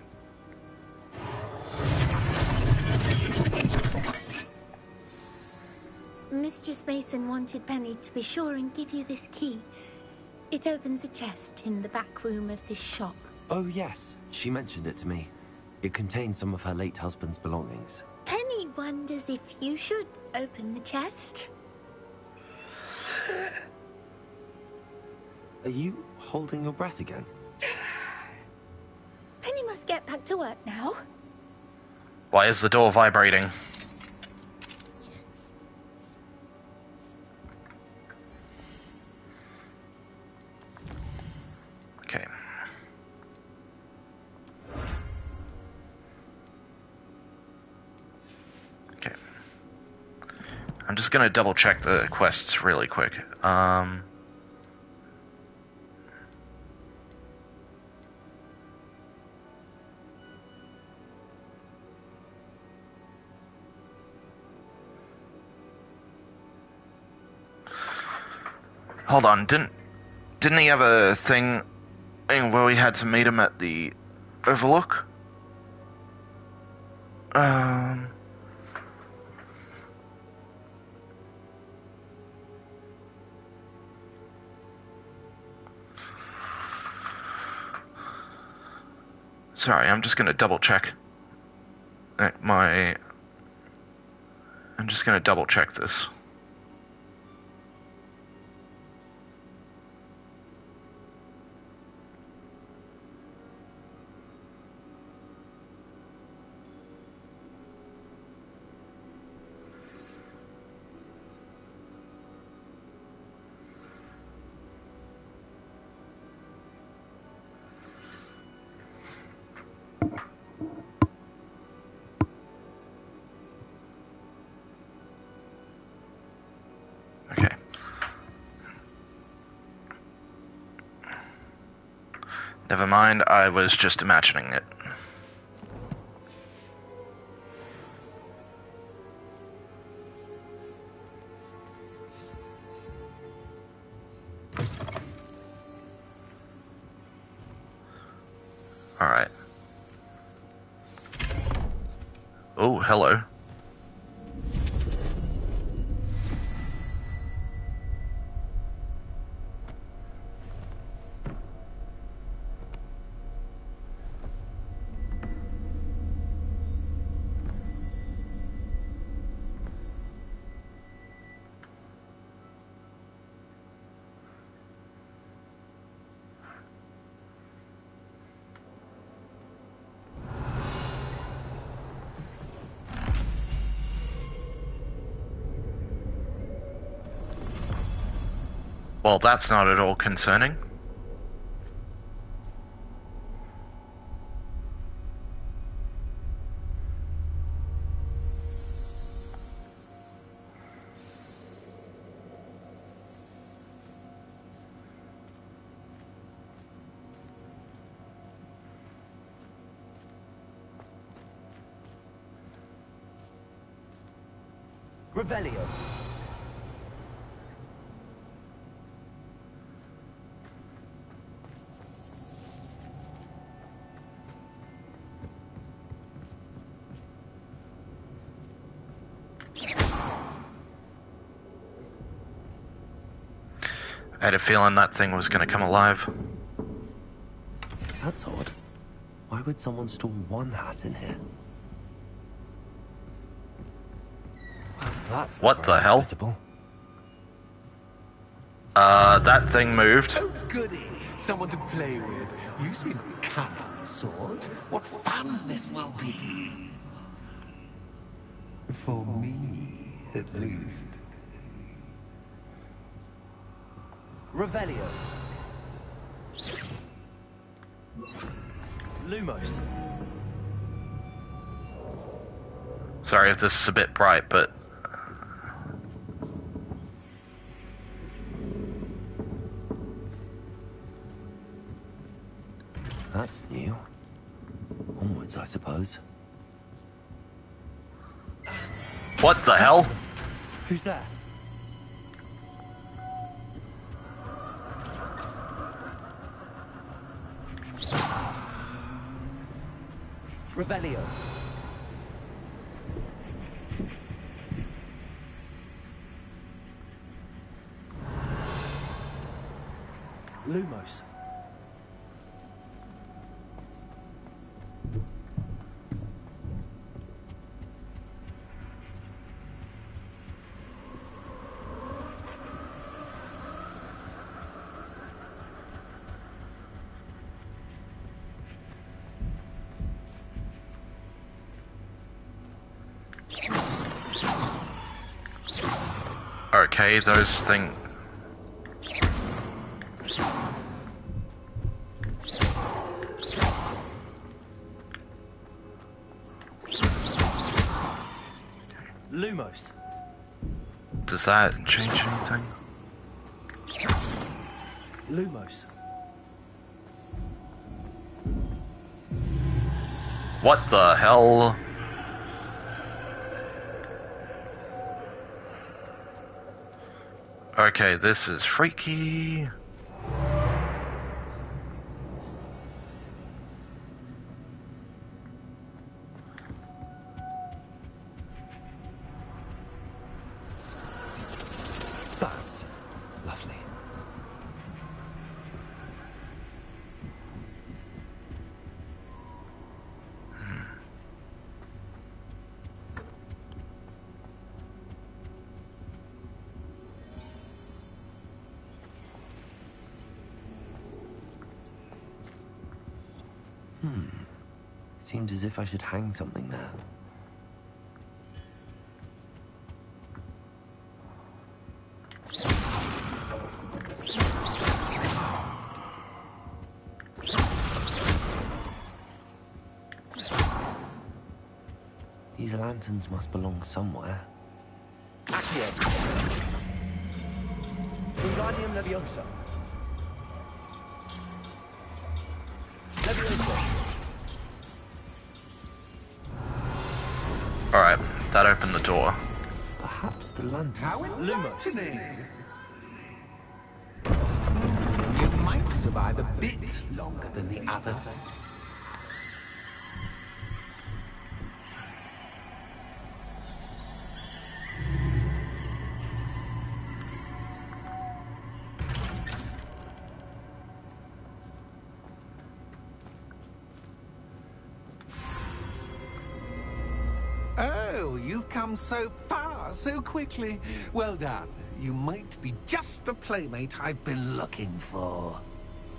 Mistress Mason wanted Penny to be sure and give you this key. It opens a chest in the back room of this shop. Oh yes, she mentioned it to me. It contains some of her late husband's belongings. Penny wonders if you should open the chest. Are you holding your breath again? Penny must get back to work now. Why is the door vibrating? Okay. Okay. I'm just gonna double check the quests really quick. Hold on, didn't he have a thing where we had to meet him at the Overlook? Sorry, I'm just gonna double check. I'm just gonna double check this. Never mind, I was just imagining it. Alright. Oh, hello. Well, that's not at all concerning. Revelio. I had a feeling that thing was going to come alive. That's odd. Why would someone store one hat in here? Well, that's what the hell? That thing moved. Oh, goody. Someone to play with. You seem cunning, sort. What fun this will be. For me, at least. Revelio. Lumos. Sorry if this is a bit bright, but... That's new. Onwards, I suppose. What the hell? Who's that? Revelio. Lumos. Okay, those things... Lumos. Does that change anything? Lumos. What the hell? Okay, this is freaky. That's lovely. Seems as if I should hang something there. These lanterns must belong somewhere. Accio. Wingardium Leviosa. Leviosa. Alright, that opened the door. Perhaps the lanterns. How Lumos. enlightening! You might survive a bit longer than the others. Oh, you've come so far so quickly. Well done. You might be just the playmate I've been looking for.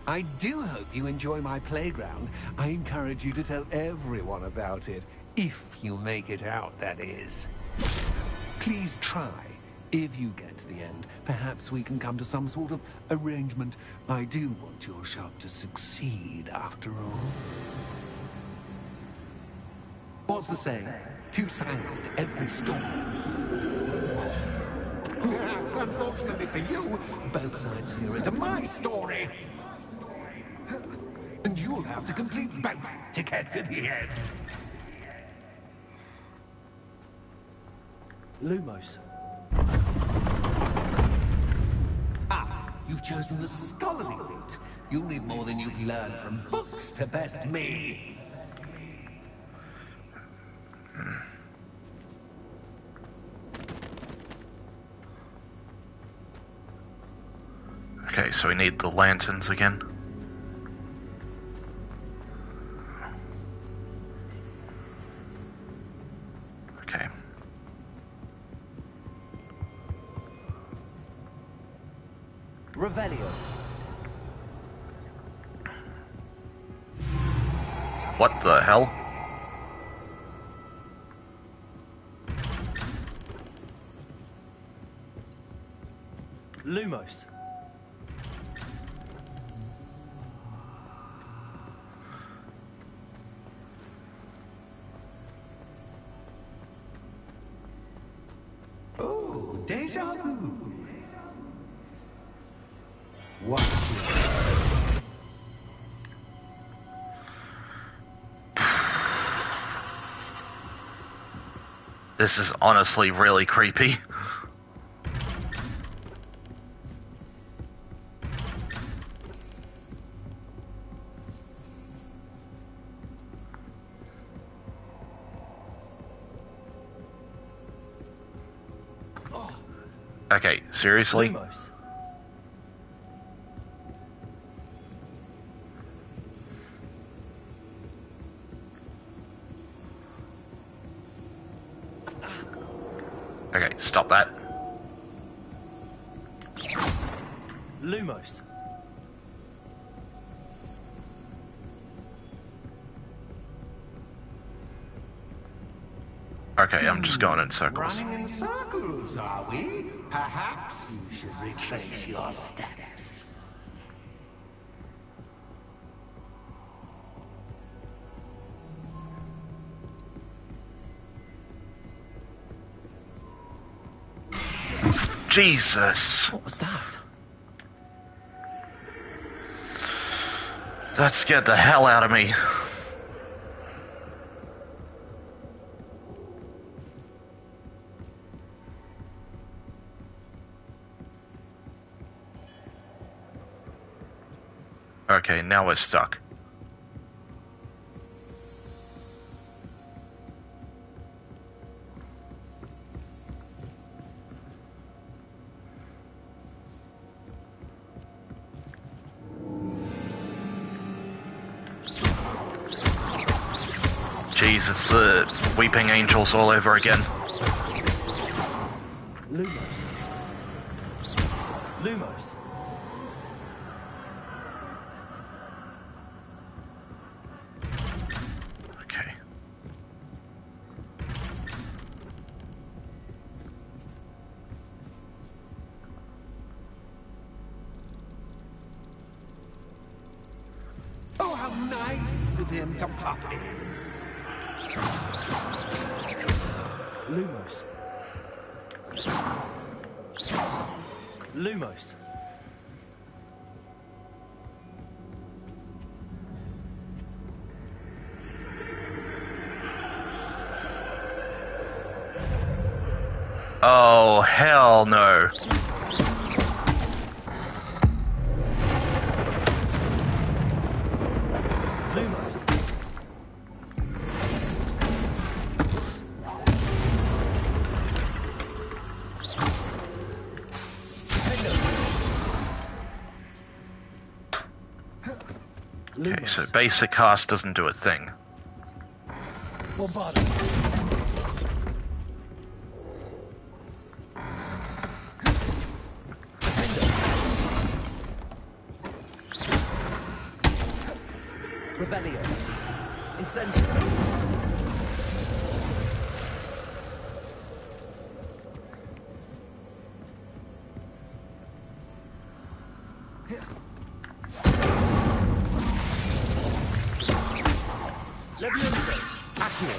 I do hope you enjoy my playground. I encourage you to tell everyone about it. If you make it out, that is. Please try. If you get to the end, perhaps we can come to some sort of arrangement. I do want your shop to succeed, after all. What's the saying? Two sides to every story. Unfortunately for you, both sides here into my story. And you'll have to complete both to get to the end. Lumos. Ah, you've chosen the scholarly route. You'll need more than you've learned from books to best me. Okay, so we need the lanterns again. Okay. Revelio. What the hell? Lumos. Deja vu. What? This is honestly really creepy. Okay, seriously? Lumos. Okay, stop that. Lumos. Okay, I'm just going in circles. Running in circles, are we? Perhaps you should retrace your steps. Jesus. What was that? That scared the hell out of me. Okay, now we're stuck. Jeez, it's the Weeping Angels all over again. Lumos. Lumos. Okay. Oh, how nice of him to pop in. Lumos. Lumos. Oh, hell no. Lumos. Okay, so basic cast doesn't do a thing. Well, bottom. Revelio. Incendio. Levioso. Accio.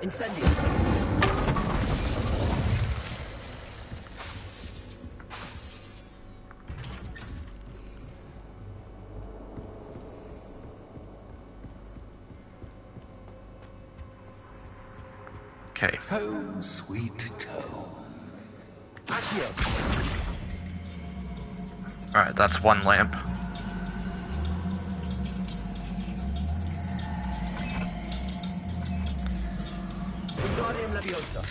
Incendio. Okay. Home, sweet home. Accio. Alright, that's one lamp. Wingardium Leviosa.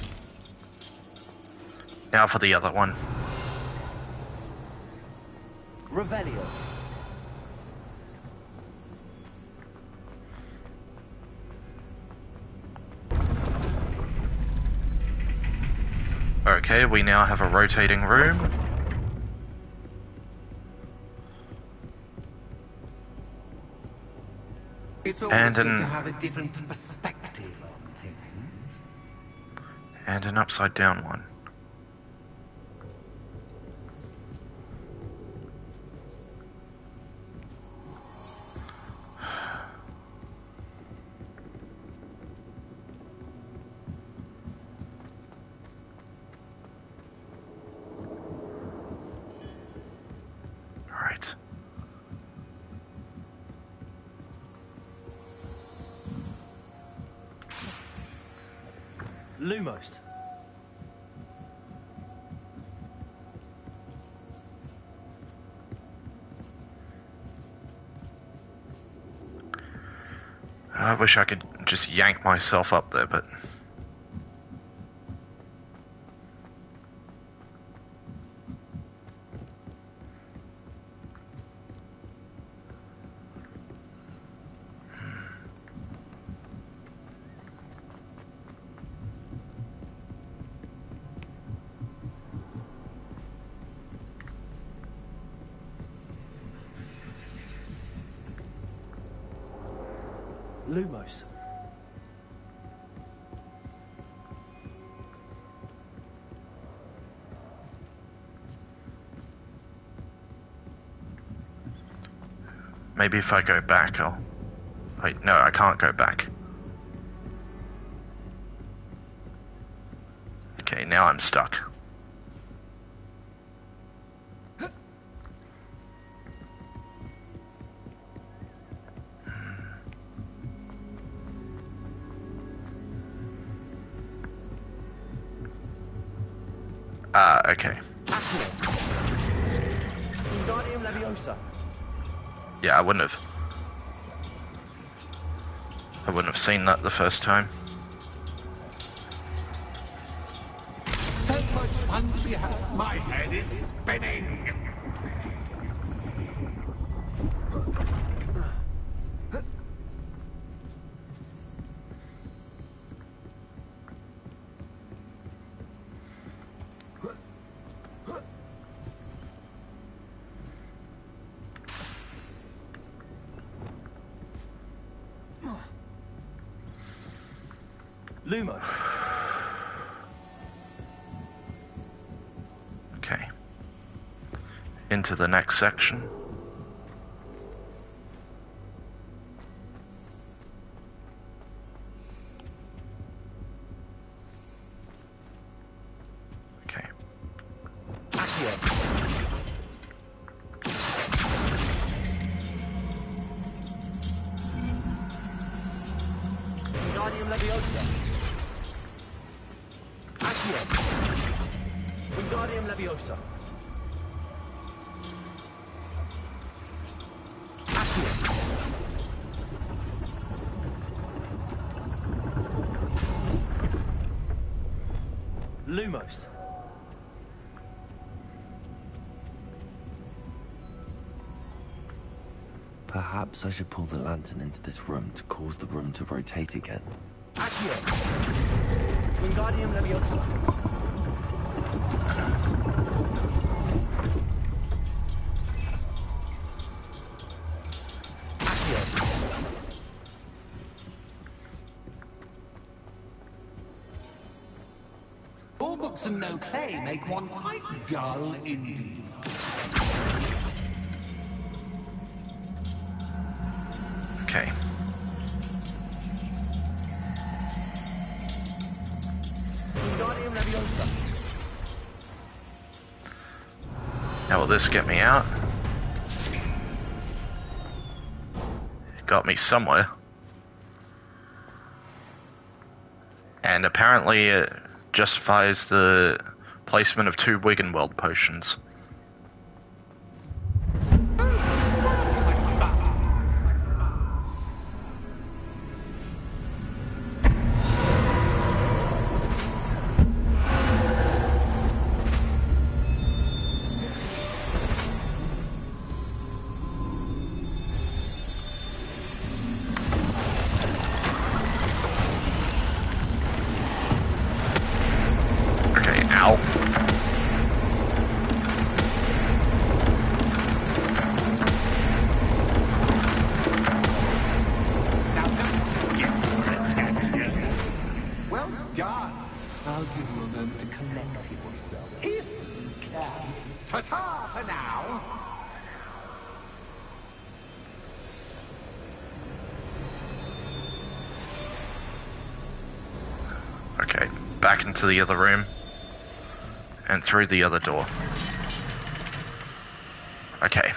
Now for the other one. Revelio. Okay, we now have a rotating room. It's always And good an- to have a different perspective on things. And an upside down one. Lumos. I wish I could just yank myself up there, but... Lumos. Maybe if I go back, I'll... Wait, no, I can't go back. Okay, now I'm stuck. Ah, okay. Wingardium Leviosa. Yeah, I wouldn't have seen that the first time. So much fun to be had. My head is spinning. Lumos. Okay. Into the next section. Okay. Wingardium Leviosa. Wingardium Leviosa. Lumos. Perhaps I should pull the lantern into this room to cause the room to rotate again. Accio. Wingardium Leviosa. All books and no clay make one quite dull indeed. Okay. Wingardium Leviosa. Now will this get me out? It got me somewhere. And apparently it justifies the placement of 2 Wiggenweld potions. I'll give you a moment to collect yourself, if you can. Ta-ta for now! Okay, back into the other room. And through the other door. Okay.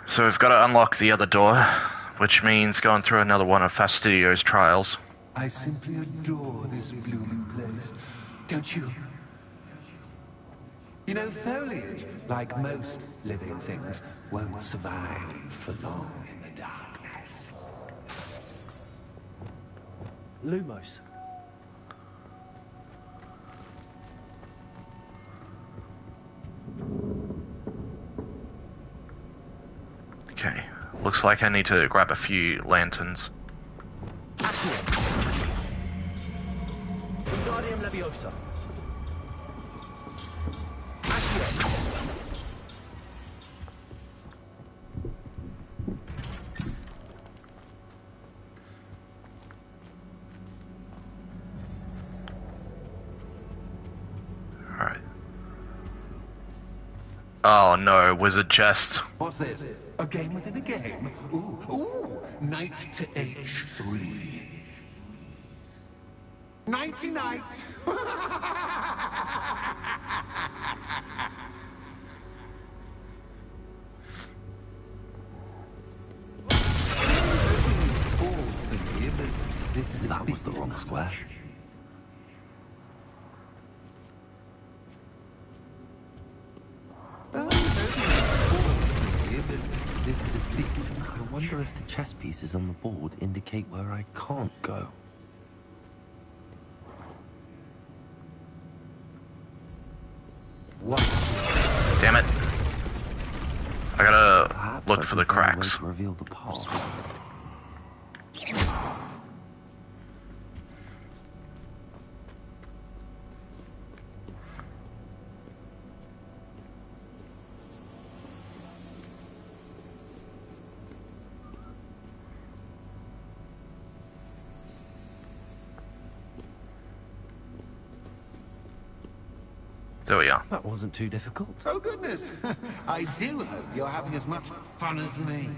So we've got to unlock the other door, Which means going through another one of Fastidio's trials. I simply adore this blooming place. Don't you? You know, foliage, like most living things, won't survive for long in the darkness. Lumos. Okay. Looks like I need to grab a few lanterns. Wingardium Leviosa. Alright. Oh no, wizard chest. What's this? A game within a game? Ooh, knight to H3. Nighty-night! That was the wrong square. This is a bit... I wonder if the chess pieces on the board indicate where I can't go. What? Damn it. I gotta Perhaps look I for the can find a way cracks. to reveal the path. There we are. That wasn't too difficult. Oh goodness! I do hope you're having as much fun as me.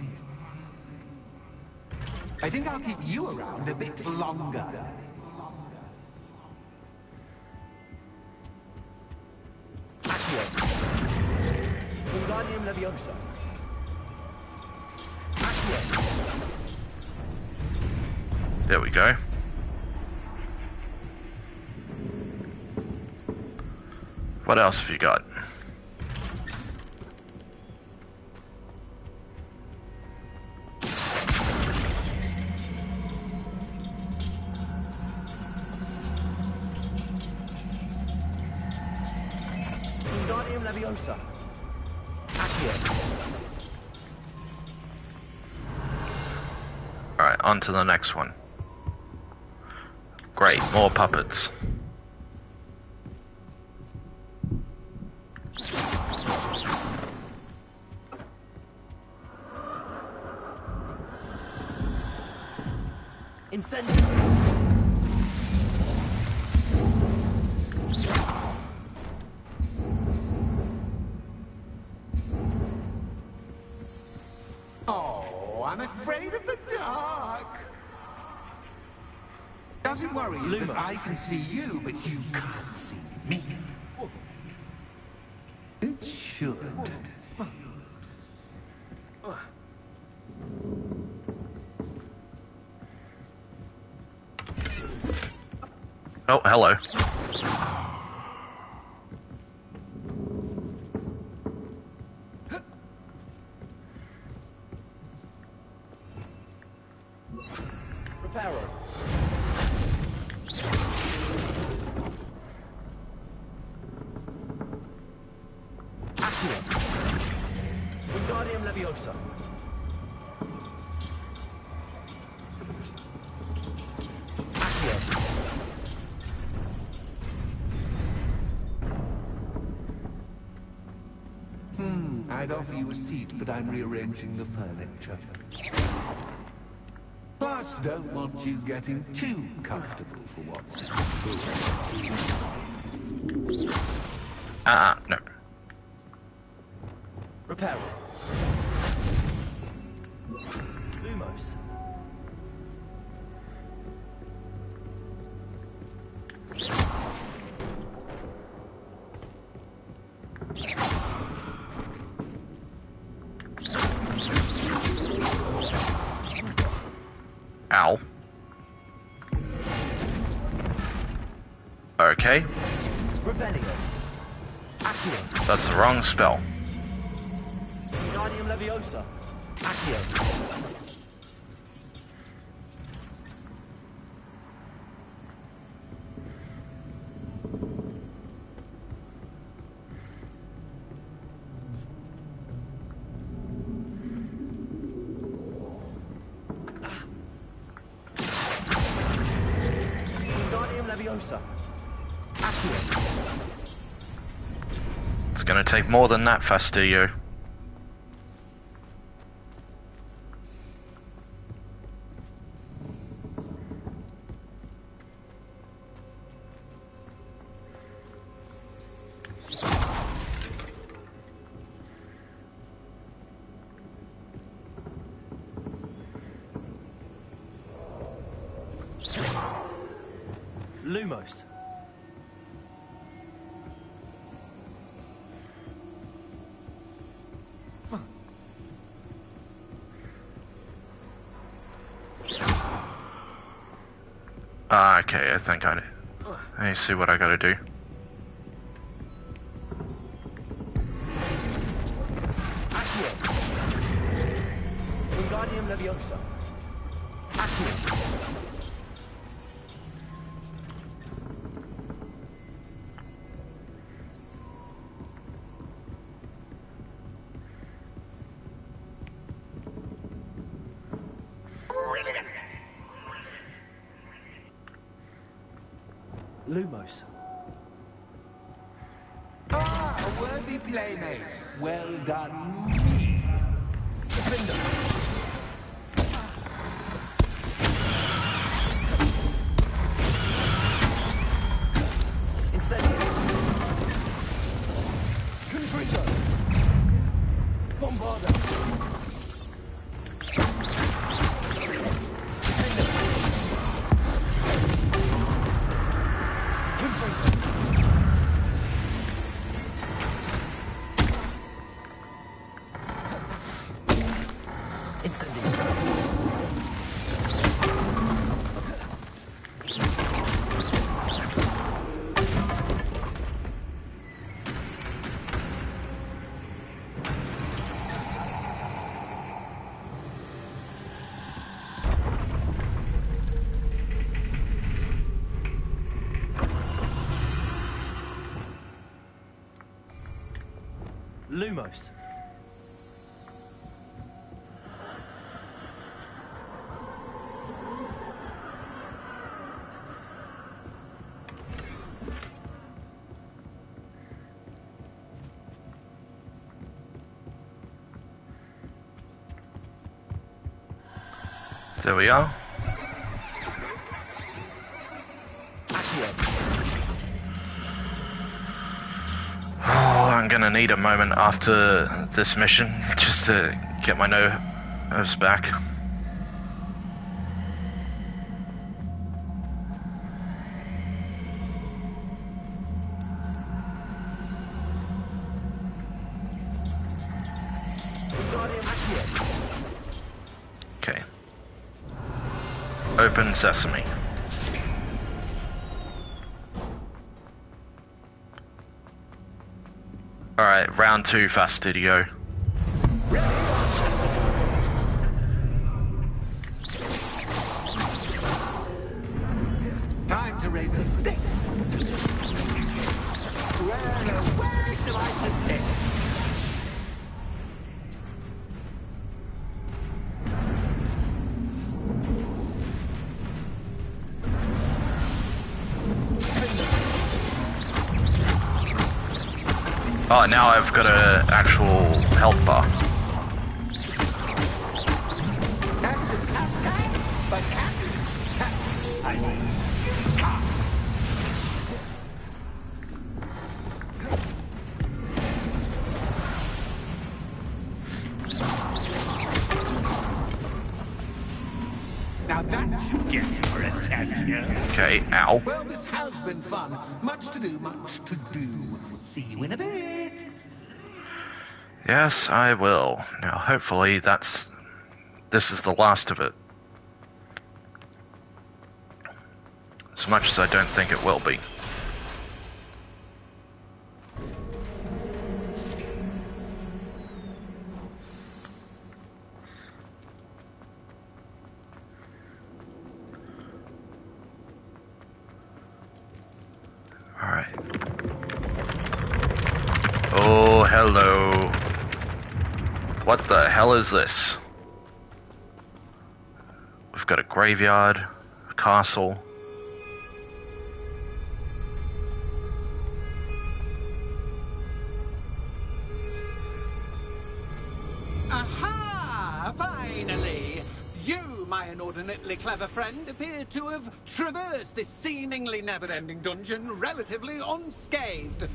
I think I'll keep you around a bit longer. Accio. Wingardium Leviosa. Accio. There we go. What else have you got? Wingardium Leviosa. Accio. Alright, on to the next one. Great, more puppets. Incendio. Oh, I'm afraid of the dark. Doesn't worry you that I can see you, but you can't see me. It should. Oh, hello. Reparo. Accio. Wingardium Leviosa. Accio. I'd offer you a seat, but I'm rearranging the furniture. Plus, don't want you getting too comfortable for once. No. Reparo. Lumos. Okay. Revelio. Accio. That's the wrong spell. Wingardium Leviosa. Accio. Wingardium Leviosa. Accio. It's gonna take more than that, Fastidio. Lumos. Okay, I think I see what I gotta do. Accio. Wingardium Leviosa. Accio. Lumos. Ah, a worthy playmate. Well done, me. Defender. Incendio. Confringo. Bombarda. Lumos. There we are. Oh, I'm gonna need a moment after this mission just to get my nerves back. Okay. Open sesame. Alright, round 2, Fastidio. Time to raise the stakes. Where do I begin? Oh, now I've got an actual health bar. Now that should get your attention. Okay, ow. Well, this has been fun. Much to do, much to do. See you in a bit. Yes, I will. Now, hopefully this is the last of it. As much as I don't think it will be. Alright. Oh, hello. What the hell is this? We've got a graveyard, a castle. Aha! Finally! You, my inordinately clever friend, appear to have traversed this seemingly never-ending dungeon relatively unscathed.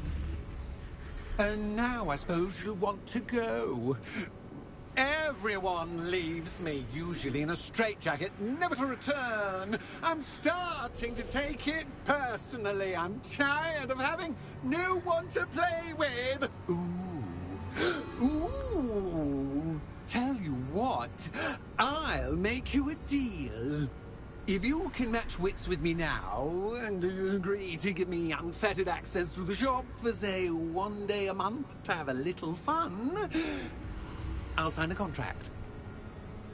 And now I suppose you want to go. Everyone leaves me, usually in a straitjacket, never to return. I'm starting to take it personally. I'm tired of having no one to play with. Ooh. Tell you what, I'll make you a deal. If you can match wits with me now, and agree to give me unfettered access to the shop for, say, 1 day a month to have a little fun, I'll sign a contract.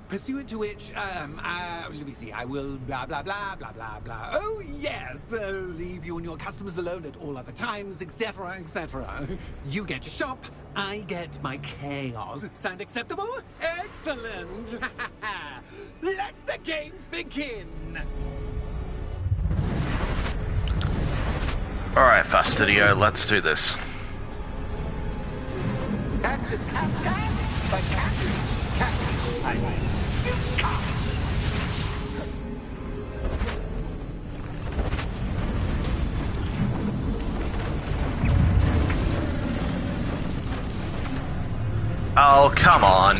Pursuant to which, let me see, I will blah, blah, blah, blah, blah, blah. Oh, yes, leave you and your customers alone at all other times, etc., etc. You get your shop, I get my chaos. Sound acceptable? Excellent! Let the games begin! Alright, Fastidio, let's do this. Catches cat, but cat. I mean, you cat. Oh, come on.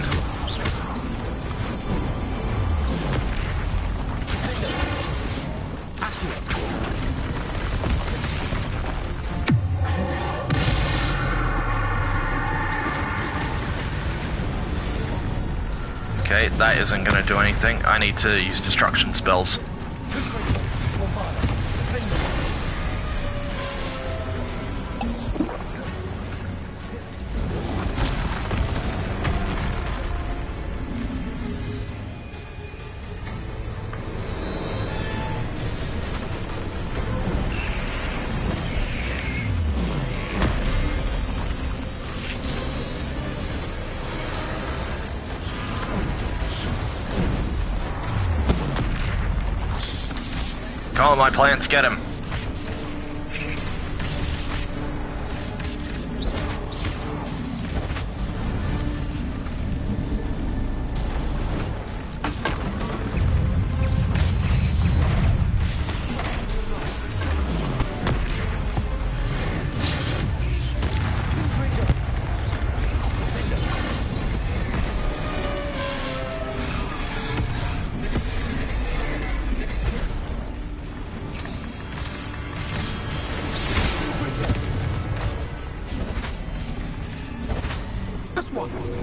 Okay, that isn't going to do anything. I need to use destruction spells. All my plants, get him.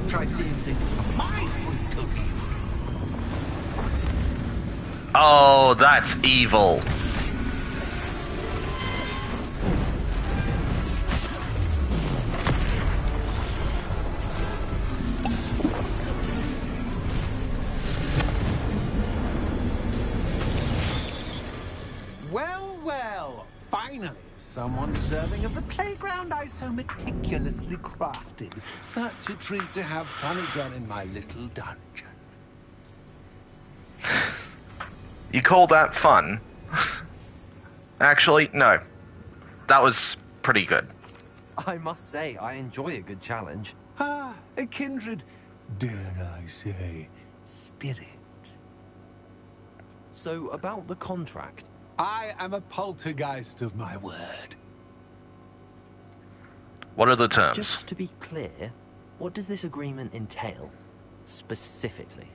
Try seeing things from my point of view. Oh, that's evil. Well, finally, someone deserving of the playground I so meticulously crafted. Such a treat to have fun again in my little dungeon. You call that fun? Actually, no. That was pretty good. I must say, I enjoy a good challenge. Ah, a kindred, dare I say, spirit. So, about the contract. I am a poltergeist of my word. What are the terms? Just to be clear, what does this agreement entail, specifically?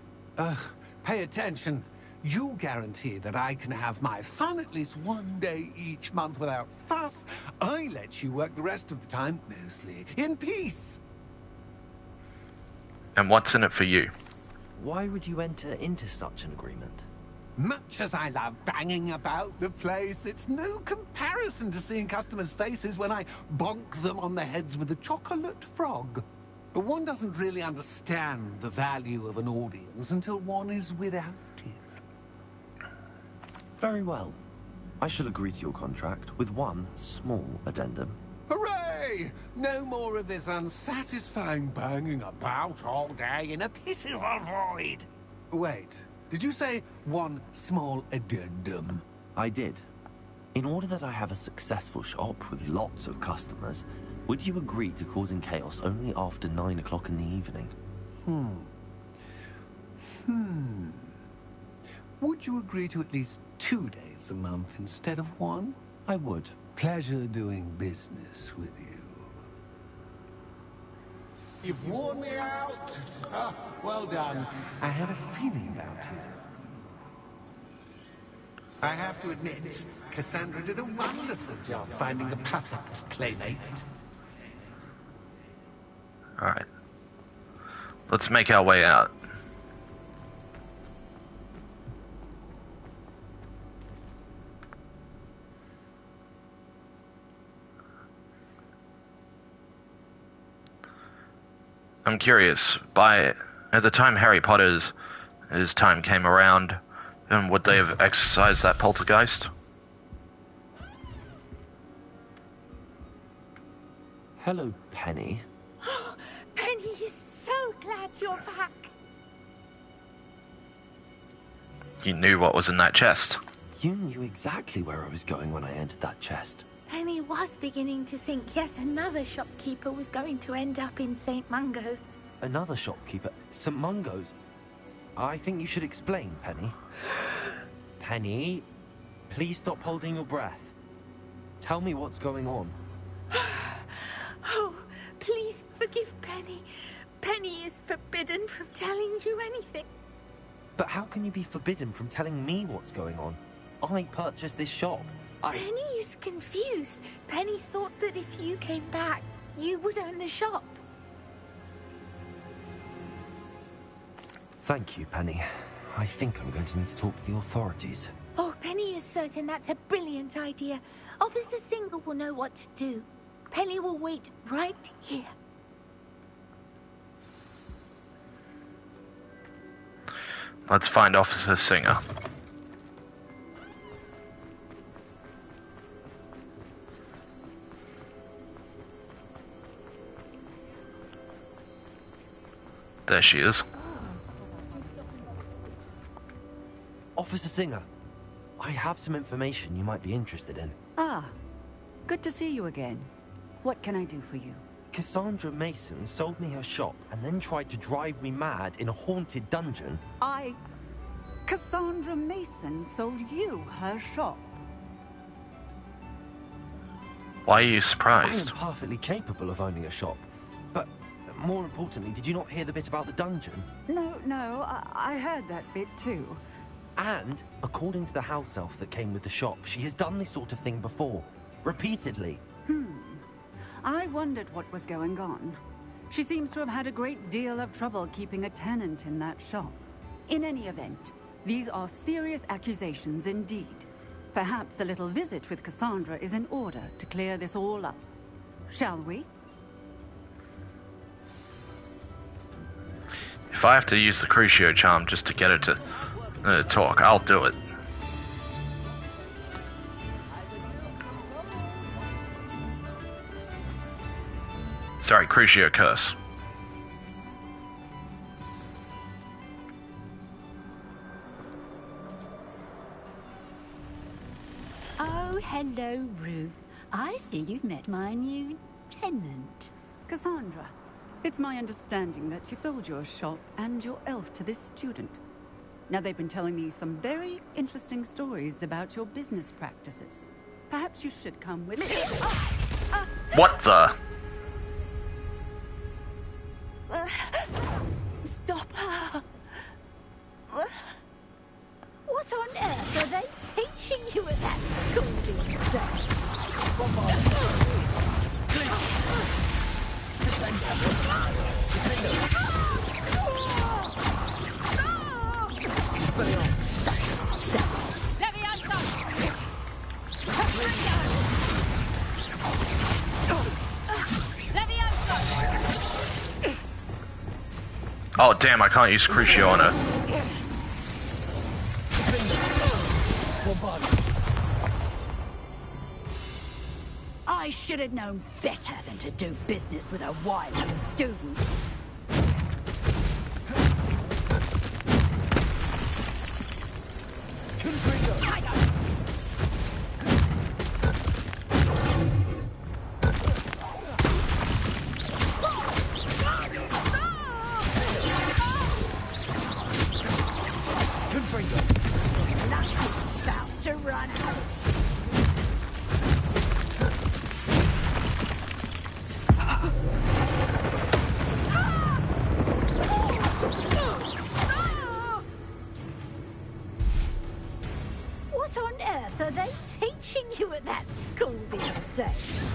Pay attention. You guarantee that I can have my fun at least 1 day each month without fuss. I let you work the rest of the time, mostly in peace. And what's in it for you? Why would you enter into such an agreement? Much as I love banging about the place, it's no comparison to seeing customers' faces when I bonk them on the heads with a chocolate frog. One doesn't really understand the value of an audience until one is without it. Very well. I shall agree to your contract with one small addendum. Hooray! No more of this unsatisfying banging about all day in a pitiful void. Wait, did you say one small addendum? I did. In order that I have a successful shop with lots of customers, would you agree to causing chaos only after 9 o'clock in the evening? Would you agree to at least 2 days a month instead of 1? I would. Pleasure doing business with you. You've worn me out. Well done. I had a feeling about you. I have to admit, Cassandra did a wonderful job finding the perfect playmate. Alright. Let's make our way out. I'm curious, at the time Harry Potter's his time came around, would they have exercised that poltergeist? Hello, Penny. Penny is so glad you're back. You knew what was in that chest. You knew exactly where I was going when I entered that chest. Penny was beginning to think yet another shopkeeper was going to end up in St. Mungo's. Another shopkeeper? St. Mungo's? I think you should explain, Penny. Penny, please stop holding your breath. Tell me what's going on. Oh, please forgive Penny. Penny is forbidden from telling you anything. But how can you be forbidden from telling me what's going on? I purchased this shop. Penny is confused. Penny thought that if you came back, you would own the shop. Thank you, Penny. I think I'm going to need to talk to the authorities. Oh, Penny is certain that's a brilliant idea. Officer Singer will know what to do. Penny will wait right here. Let's find Officer Singer. There she is. Officer Singer, I have some information you might be interested in. Ah, good to see you again. What can I do for you? Cassandra Mason sold me her shop and then tried to drive me mad in a haunted dungeon. Cassandra Mason sold you her shop? Why are you surprised? I am perfectly capable of owning a shop. But more importantly, did you not hear the bit about the dungeon? No, I heard that bit too. And, according to the house elf that came with the shop, she has done this sort of thing before. Repeatedly. I wondered what was going on. She seems to have had a great deal of trouble keeping a tenant in that shop. In any event, these are serious accusations indeed. Perhaps a little visit with Cassandra is in order to clear this all up. Shall we? If I have to use the Crucio charm just to get her to talk, I'll do it. Sorry, Crucio curse. Oh, hello, Ruth. I see you've met my new tenant. Cassandra, it's my understanding that you sold your shop and your elf to this student. Now, they've been telling me some very interesting stories about your business practices. Perhaps you should come with me. What the? Stop her! What on earth are they teaching you at that school these days? Oh damn, I can't use Crucio on her. I should have known better than to do business with a wild student. About to run out. What on earth are they teaching you at that school these days?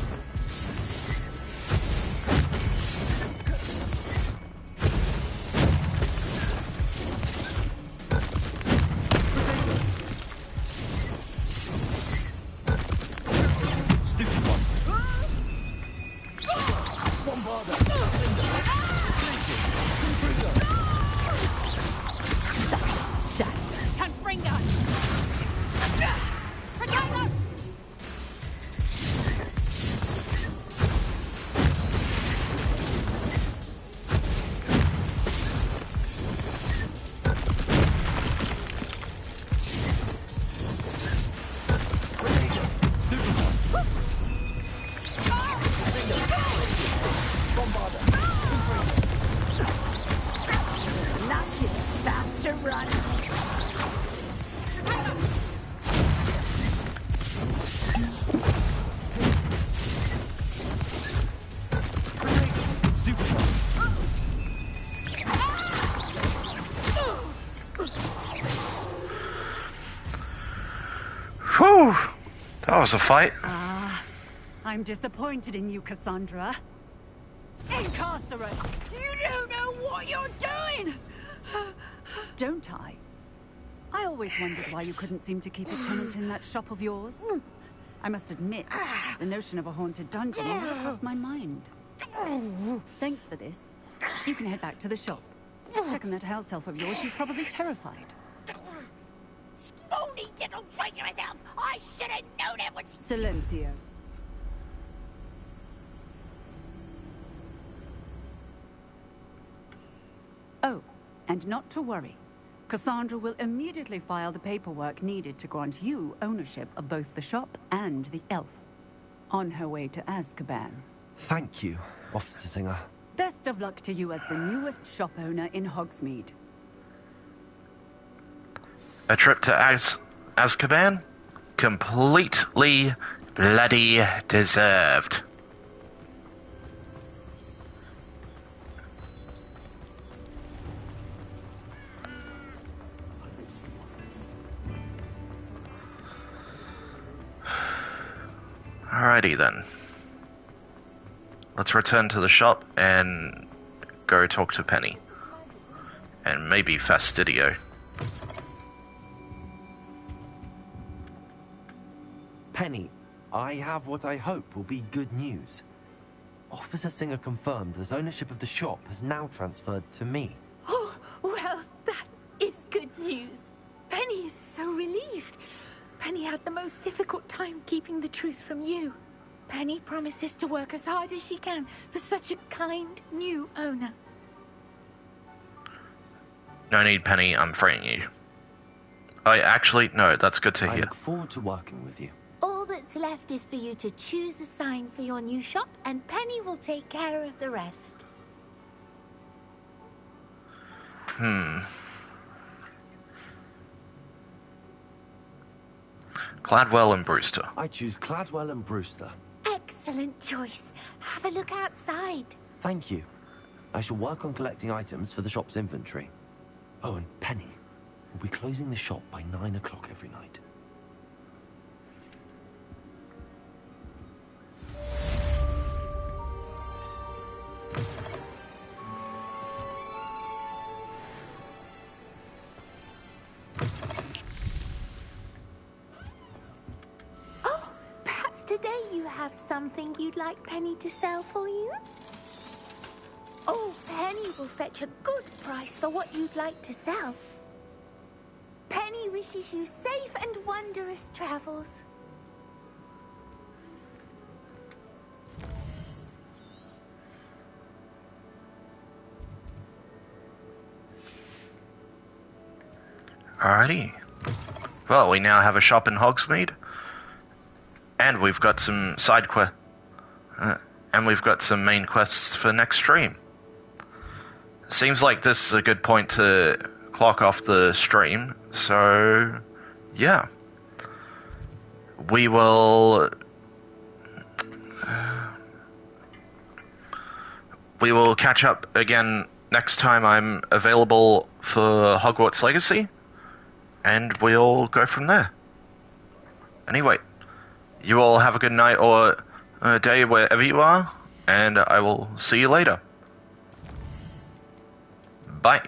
Whew! That was a fight. I'm disappointed in you, Cassandra. Incarcerate! You don't know what you're doing! Don't I? I always wondered why you couldn't seem to keep a tenant in that shop of yours. I must admit, the notion of a haunted dungeon never crossed my mind. Thanks for this. You can head back to the shop. Check on that house elf of yours, she's probably terrified. Spoony little traitorous elf! I should have known it was... Silencio. Oh, and not to worry. Cassandra will immediately file the paperwork needed to grant you ownership of both the shop and the elf. On her way to Azkaban. Thank you, Officer Singer. Best of luck to you as the newest shop owner in Hogsmeade. A trip to Azkaban? Completely bloody deserved. Alrighty then. Let's return to the shop and go talk to Penny. And maybe Fastidio. Penny, I have what I hope will be good news. Officer Singer confirmed that ownership of the shop has now transferred to me. Oh, well, that is good news. Penny is so relieved. Penny had the most difficult time keeping the truth from you. Penny promises to work as hard as she can for such a kind new owner. No need, Penny, I'm freeing you. No, that's good to hear. I look forward to working with you. All that's left is for you to choose a sign for your new shop, and Penny will take care of the rest. Cladwell and Brewster. I choose Cladwell and Brewster. Excellent choice. Have a look outside. Thank you. I shall work on collecting items for the shop's inventory. Oh, and Penny, we'll be closing the shop by 9 o'clock every night. Today you have something you'd like Penny to sell for you? Oh, Penny will fetch a good price for what you'd like to sell. Penny wishes you safe and wondrous travels. Alrighty. Well, we now have a shop in Hogsmeade. And we've got some side quests. And we've got some main quests for next stream. Seems like this is a good point to clock off the stream. So, yeah. We will catch up again next time I'm available for Hogwarts Legacy, and we'll go from there. Anyway, you all have a good night or day wherever you are, and I will see you later. Bye.